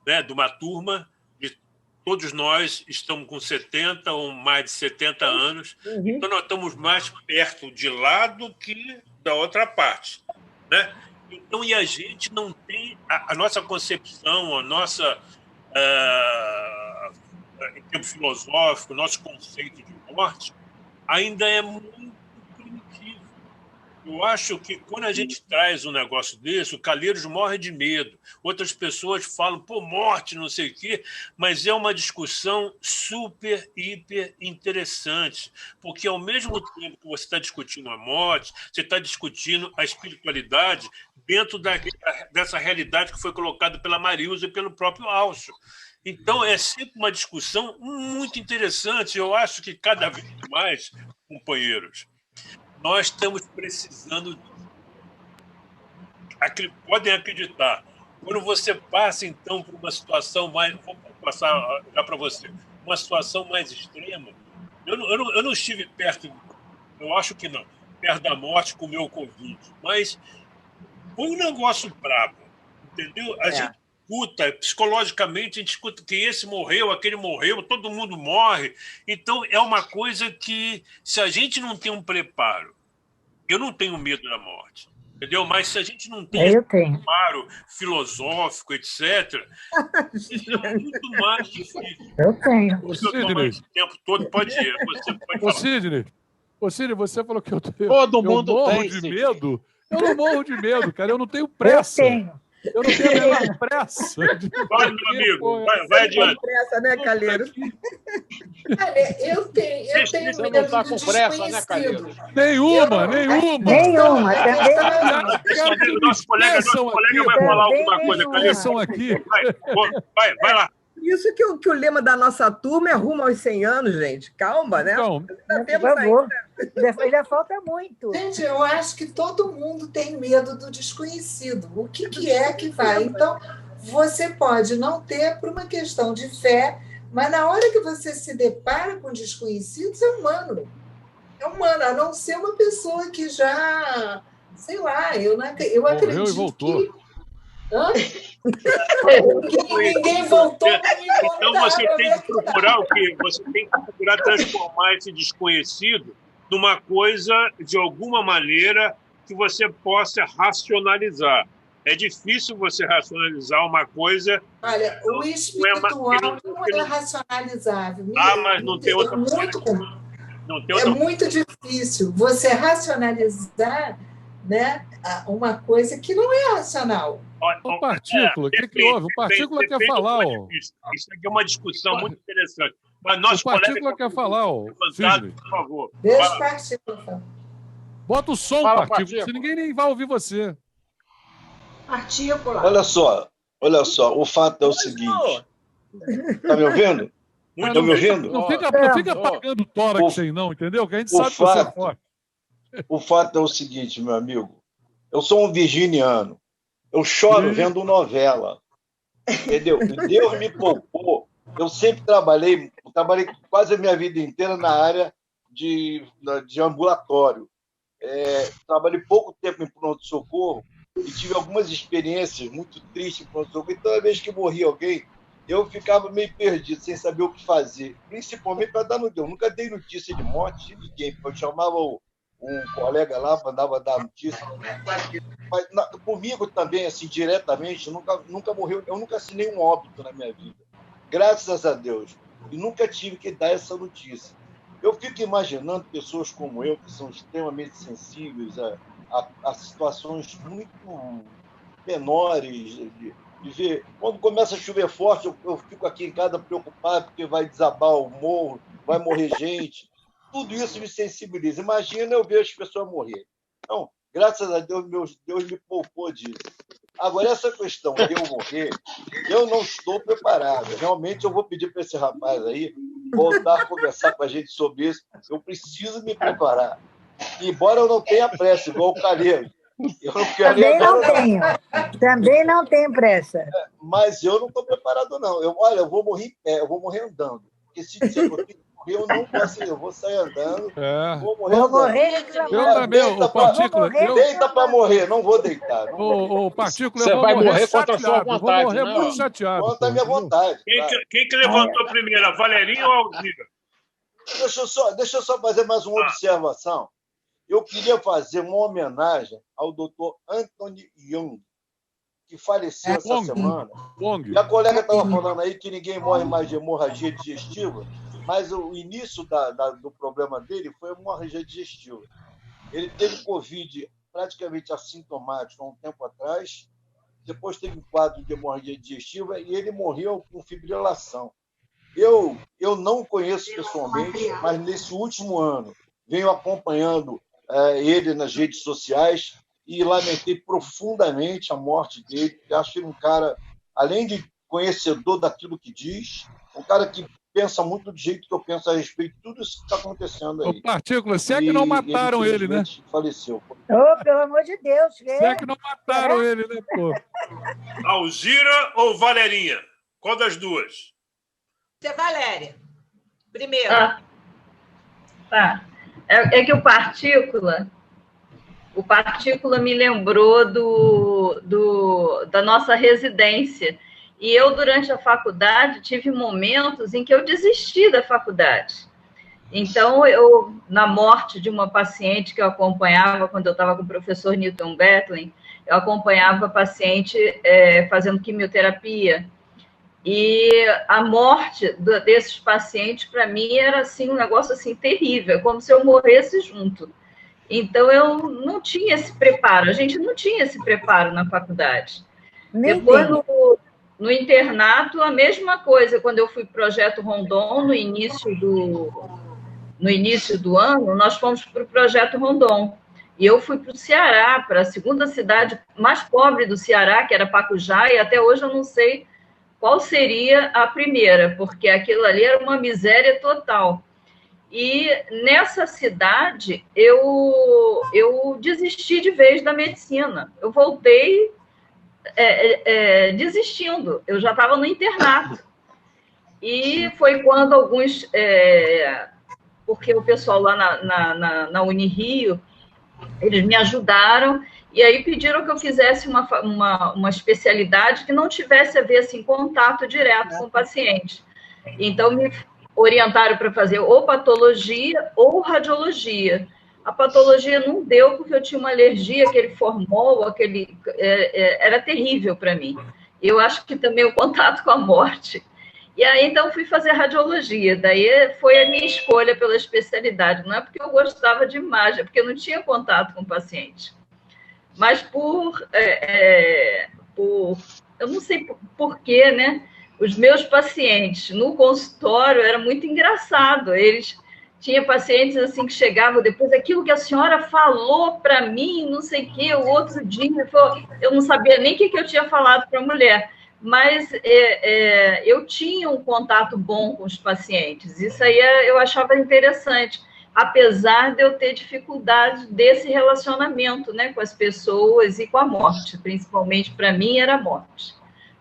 né, de uma turma, de todos nós estamos com 70 ou mais de 70 anos, então nós estamos mais perto de lá do que da outra parte, né? Então, e a gente não tem a nossa concepção, a nossa, em termos filosóficos, o nosso conceito de morte ainda é muito primitivo. Eu acho que quando a gente traz um negócio desse, o Calheiros morre de medo. Outras pessoas falam, pô, morte, não sei o quê, mas é uma discussão super, hiper interessante, porque ao mesmo tempo que você está discutindo a morte, você está discutindo a espiritualidade dentro dessa realidade que foi colocada pela Marilza e pelo próprio Álcio. Então, é sempre uma discussão muito interessante. Eu acho que cada vez mais, companheiros, nós estamos precisando... Podem acreditar, Quando você passa, então, por uma situação mais... Vou passar já para você. Uma situação mais extrema. Eu não estive perto, eu acho que não, perto da morte com o meu Covid, mas foi um negócio brabo, entendeu? A gente escuta, psicologicamente, a gente escuta que esse morreu, aquele morreu, todo mundo morre. Então, é uma coisa que, se a gente não tem um preparo, eu não tenho medo da morte, entendeu? Mas se a gente não tem um preparo filosófico, etc., é muito mais difícil. Eu tenho. O tempo todo pode ir. Você pode falar. Ô, Sidney, você falou que eu Todo mundo morro de medo. Eu não morro de medo, cara. Eu não tenho pressa. Eu não tenho a menor pressa. Vai, meu amigo. Vai adiante. Não tem pressa, né, Calheiros? Olha, eu tenho Você medo não está do com pressa, né, Calheiros? Nenhuma. Nosso colega vai falar alguma coisa, Calheiros. Aqui. Vai lá. Isso que o lema da nossa turma é rumo aos 100 anos, gente. Calma, né? Por favor. Ainda falta muito. Gente, eu acho que todo mundo tem medo do desconhecido. O que é que vai? Então, você pode não ter por uma questão de fé, mas na hora que você se depara com desconhecidos, é humano. É humano, a não ser uma pessoa que já... Sei lá, eu acredito e voltou. que... Hã? Ninguém voltou para me contar. Então você tem que procurar o quê? Você tem que procurar transformar esse desconhecido numa coisa, de alguma maneira, que você possa racionalizar. É difícil você racionalizar uma coisa... Olha, o espiritual não é racionalizável. Mas não tem outra coisa. É muito difícil você racionalizar, né, uma coisa que não é racional. O Partícula, o que houve? O Partícula quer falar. Isso aqui é uma discussão muito interessante. Mas o Partícula quer falar, Sidney. Por favor. Deixa o Partícula falar. Bota o som, Partícula, se ninguém nem vai ouvir você. Partícula. Olha só, o fato é o seguinte. Está me ouvindo? Estão me ouvindo? Não fica apagando o tórax aí, não, entendeu? Que a gente sabe que você é forte. O fato é o seguinte, meu amigo. Eu sou um virginiano. Eu choro vendo novela. Entendeu? E Deus me poupou. Eu sempre trabalhei quase a minha vida inteira na área de ambulatório. Trabalhei pouco tempo em pronto-socorro e tive algumas experiências muito tristes em pronto-socorro. E toda vez que morria alguém, eu ficava meio perdido, sem saber o que fazer. Principalmente para dar notícia. Eu nunca dei notícia de morte de ninguém. Eu chamava um colega lá, mandava dar notícia. Mas comigo também, assim, diretamente, nunca morreu. Eu nunca assinei um óbito na minha vida. Graças a Deus. E nunca tive que dar essa notícia. Eu fico imaginando pessoas como eu, que são extremamente sensíveis a situações muito menores, de ver. Quando começa a chover forte, eu fico aqui em casa preocupado, porque vai desabar o morro, vai morrer gente. Tudo isso me sensibiliza. Imagina eu ver as pessoas morrerem. Então, graças a Deus, Deus me poupou disso. Agora, essa questão de eu morrer, eu não estou preparado. Realmente, eu vou pedir para esse rapaz aí voltar a conversar com a gente sobre isso. Eu preciso me preparar. Embora eu não tenha pressa, igual o Calheiros. Eu não quero Também não tenho pressa. Mas eu não estou preparado, não. Eu vou morrer em pé, eu vou morrer andando. Porque se eu não posso, eu vou sair andando, vou morrer andando. Eu também, o Partícula. Deita para morrer, não vou deitar. O Partícula, você vai morrer contra a sua vontade. Vou morrer muito chateado. Contra a minha vontade. Quem que levantou primeiro, a Valerinha ou a Alzira? Deixa eu só fazer mais uma observação. Eu queria fazer uma homenagem ao Dr. Anthony Young, que faleceu essa semana. E a colega estava falando aí que ninguém morre mais de hemorragia digestiva, mas o início do problema dele foi hemorragia digestiva. Ele teve Covid praticamente assintomático há um tempo atrás, depois teve um quadro de hemorragia digestiva e ele morreu com fibrilação. Eu não conheço pessoalmente, mas nesse último ano venho acompanhando ele nas redes sociais e lamentei profundamente a morte dele. Acho ele um cara, além de conhecedor daquilo que diz, um cara que pensa muito do jeito que eu penso a respeito de tudo isso que está acontecendo aí. O Partícula, se é que não mataram ele, né? Faleceu. Oh, pelo amor de Deus. Se é que não mataram ele, né, pô? Alzira ou Valerinha? Qual das duas? Você é Valéria. Primeiro. Tá. É que o Partícula me lembrou da nossa residência. E eu, durante a faculdade, tive momentos em que eu desisti da faculdade. Então, na morte de uma paciente que eu acompanhava, quando eu estava com o professor Newton Betlin, eu acompanhava a paciente fazendo quimioterapia. E a morte desses pacientes, para mim, era assim, um negócio assim, terrível, como se eu morresse junto. Então, eu não tinha esse preparo, a gente não tinha esse preparo na faculdade. Depois, no internato, a mesma coisa. Quando eu fui para o Projeto Rondon, no início do ano, nós fomos para o Projeto Rondon. E eu fui para o Ceará, para a segunda cidade mais pobre do Ceará, que era Pacujá, e até hoje eu não sei qual seria a primeira, porque aquilo ali era uma miséria total. E nessa cidade, eu desisti de vez da medicina. Eu voltei desistindo. Eu já estava no internato. E foi quando alguns... porque o pessoal lá na Unirio, eles me ajudaram, e aí pediram que eu fizesse uma especialidade que não tivesse a ver, assim, contato direto com o paciente. Então, me orientaram para fazer ou patologia ou radiologia. A patologia não deu, porque eu tinha uma alergia, aquele formol, era terrível para mim. Eu acho que também o contato com a morte. E aí, então, fui fazer radiologia. Daí foi a minha escolha pela especialidade. Não é porque eu gostava de imagem, é porque eu não tinha contato com o paciente. Mas eu não sei por quê, né? Os meus pacientes no consultório era muito engraçado. Eles tinham pacientes assim que chegavam depois, aquilo que a senhora falou para mim, não sei o quê, o outro dia, eu não sabia nem o que eu tinha falado para a mulher. Mas eu tinha um contato bom com os pacientes. Isso aí eu achava interessante, apesar de eu ter dificuldade desse relacionamento, né, com as pessoas e com a morte. Principalmente, para mim, era a morte.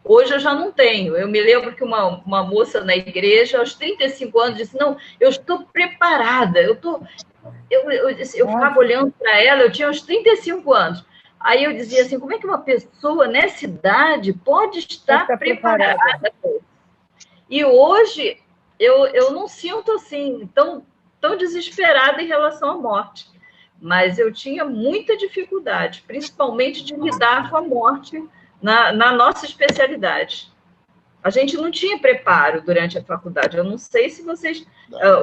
Hoje eu já não tenho. Eu me lembro que uma moça na igreja, aos 35 anos, disse, não, eu estou preparada. Eu ficava olhando para ela, eu tinha uns 35 anos. Aí eu dizia assim, como é que uma pessoa nessa idade pode estar preparada? E hoje eu não sinto assim tão desesperada em relação à morte, mas eu tinha muita dificuldade, principalmente de lidar com a morte na nossa especialidade. A gente não tinha preparo durante a faculdade. Eu não sei se vocês...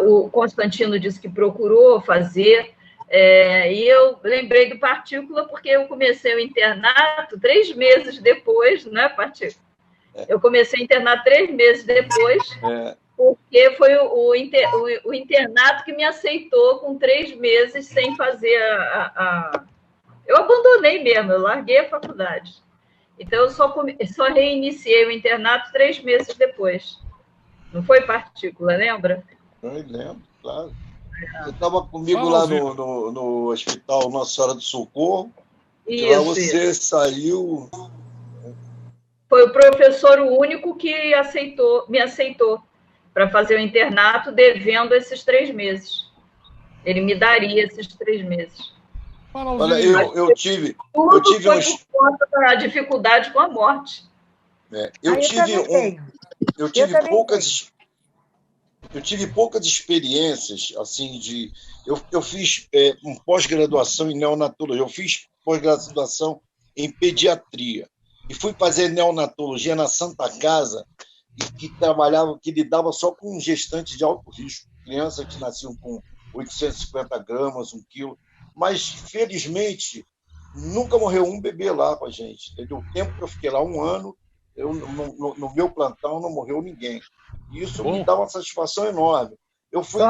o Constantino disse que procurou fazer... e eu lembrei do Partícula porque eu comecei o internato 3 meses depois, né, Partícula? Eu comecei o internato 3 meses depois, porque foi o internato que me aceitou com 3 meses sem fazer Eu abandonei mesmo, eu larguei a faculdade. Então, eu só reiniciei o internato 3 meses depois. Não foi, Partícula, lembra? Eu lembro, claro. Você estava comigo lá no Hospital Nossa Senhora do Socorro, e lá você saiu... Foi o professor o único que me aceitou para fazer o internato, devendo esses 3 meses. Ele me daria esses 3 meses. Olha, eu tive por conta da dificuldade com a morte. Eu tive poucas experiências, assim, eu fiz um pós-graduação em neonatologia, eu fiz pós-graduação em pediatria, e fui fazer neonatologia na Santa Casa, que lidava só com gestantes de alto risco, crianças que nasciam com 850 gramas, 1 quilo, mas, felizmente, nunca morreu um bebê lá com a gente. O tempo que eu fiquei lá, 1 ano, no meu plantão não morreu ninguém. E isso me dá uma satisfação enorme. Eu fiz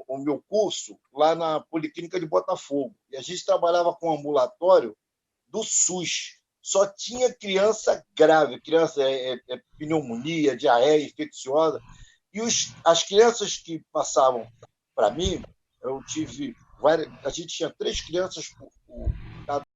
o meu curso lá na Policlínica de Botafogo. E a gente trabalhava com um ambulatório do SUS. Só tinha criança grave, criança pneumonia, diarreia infecciosa. E as crianças que passavam para mim, a gente tinha 3 crianças por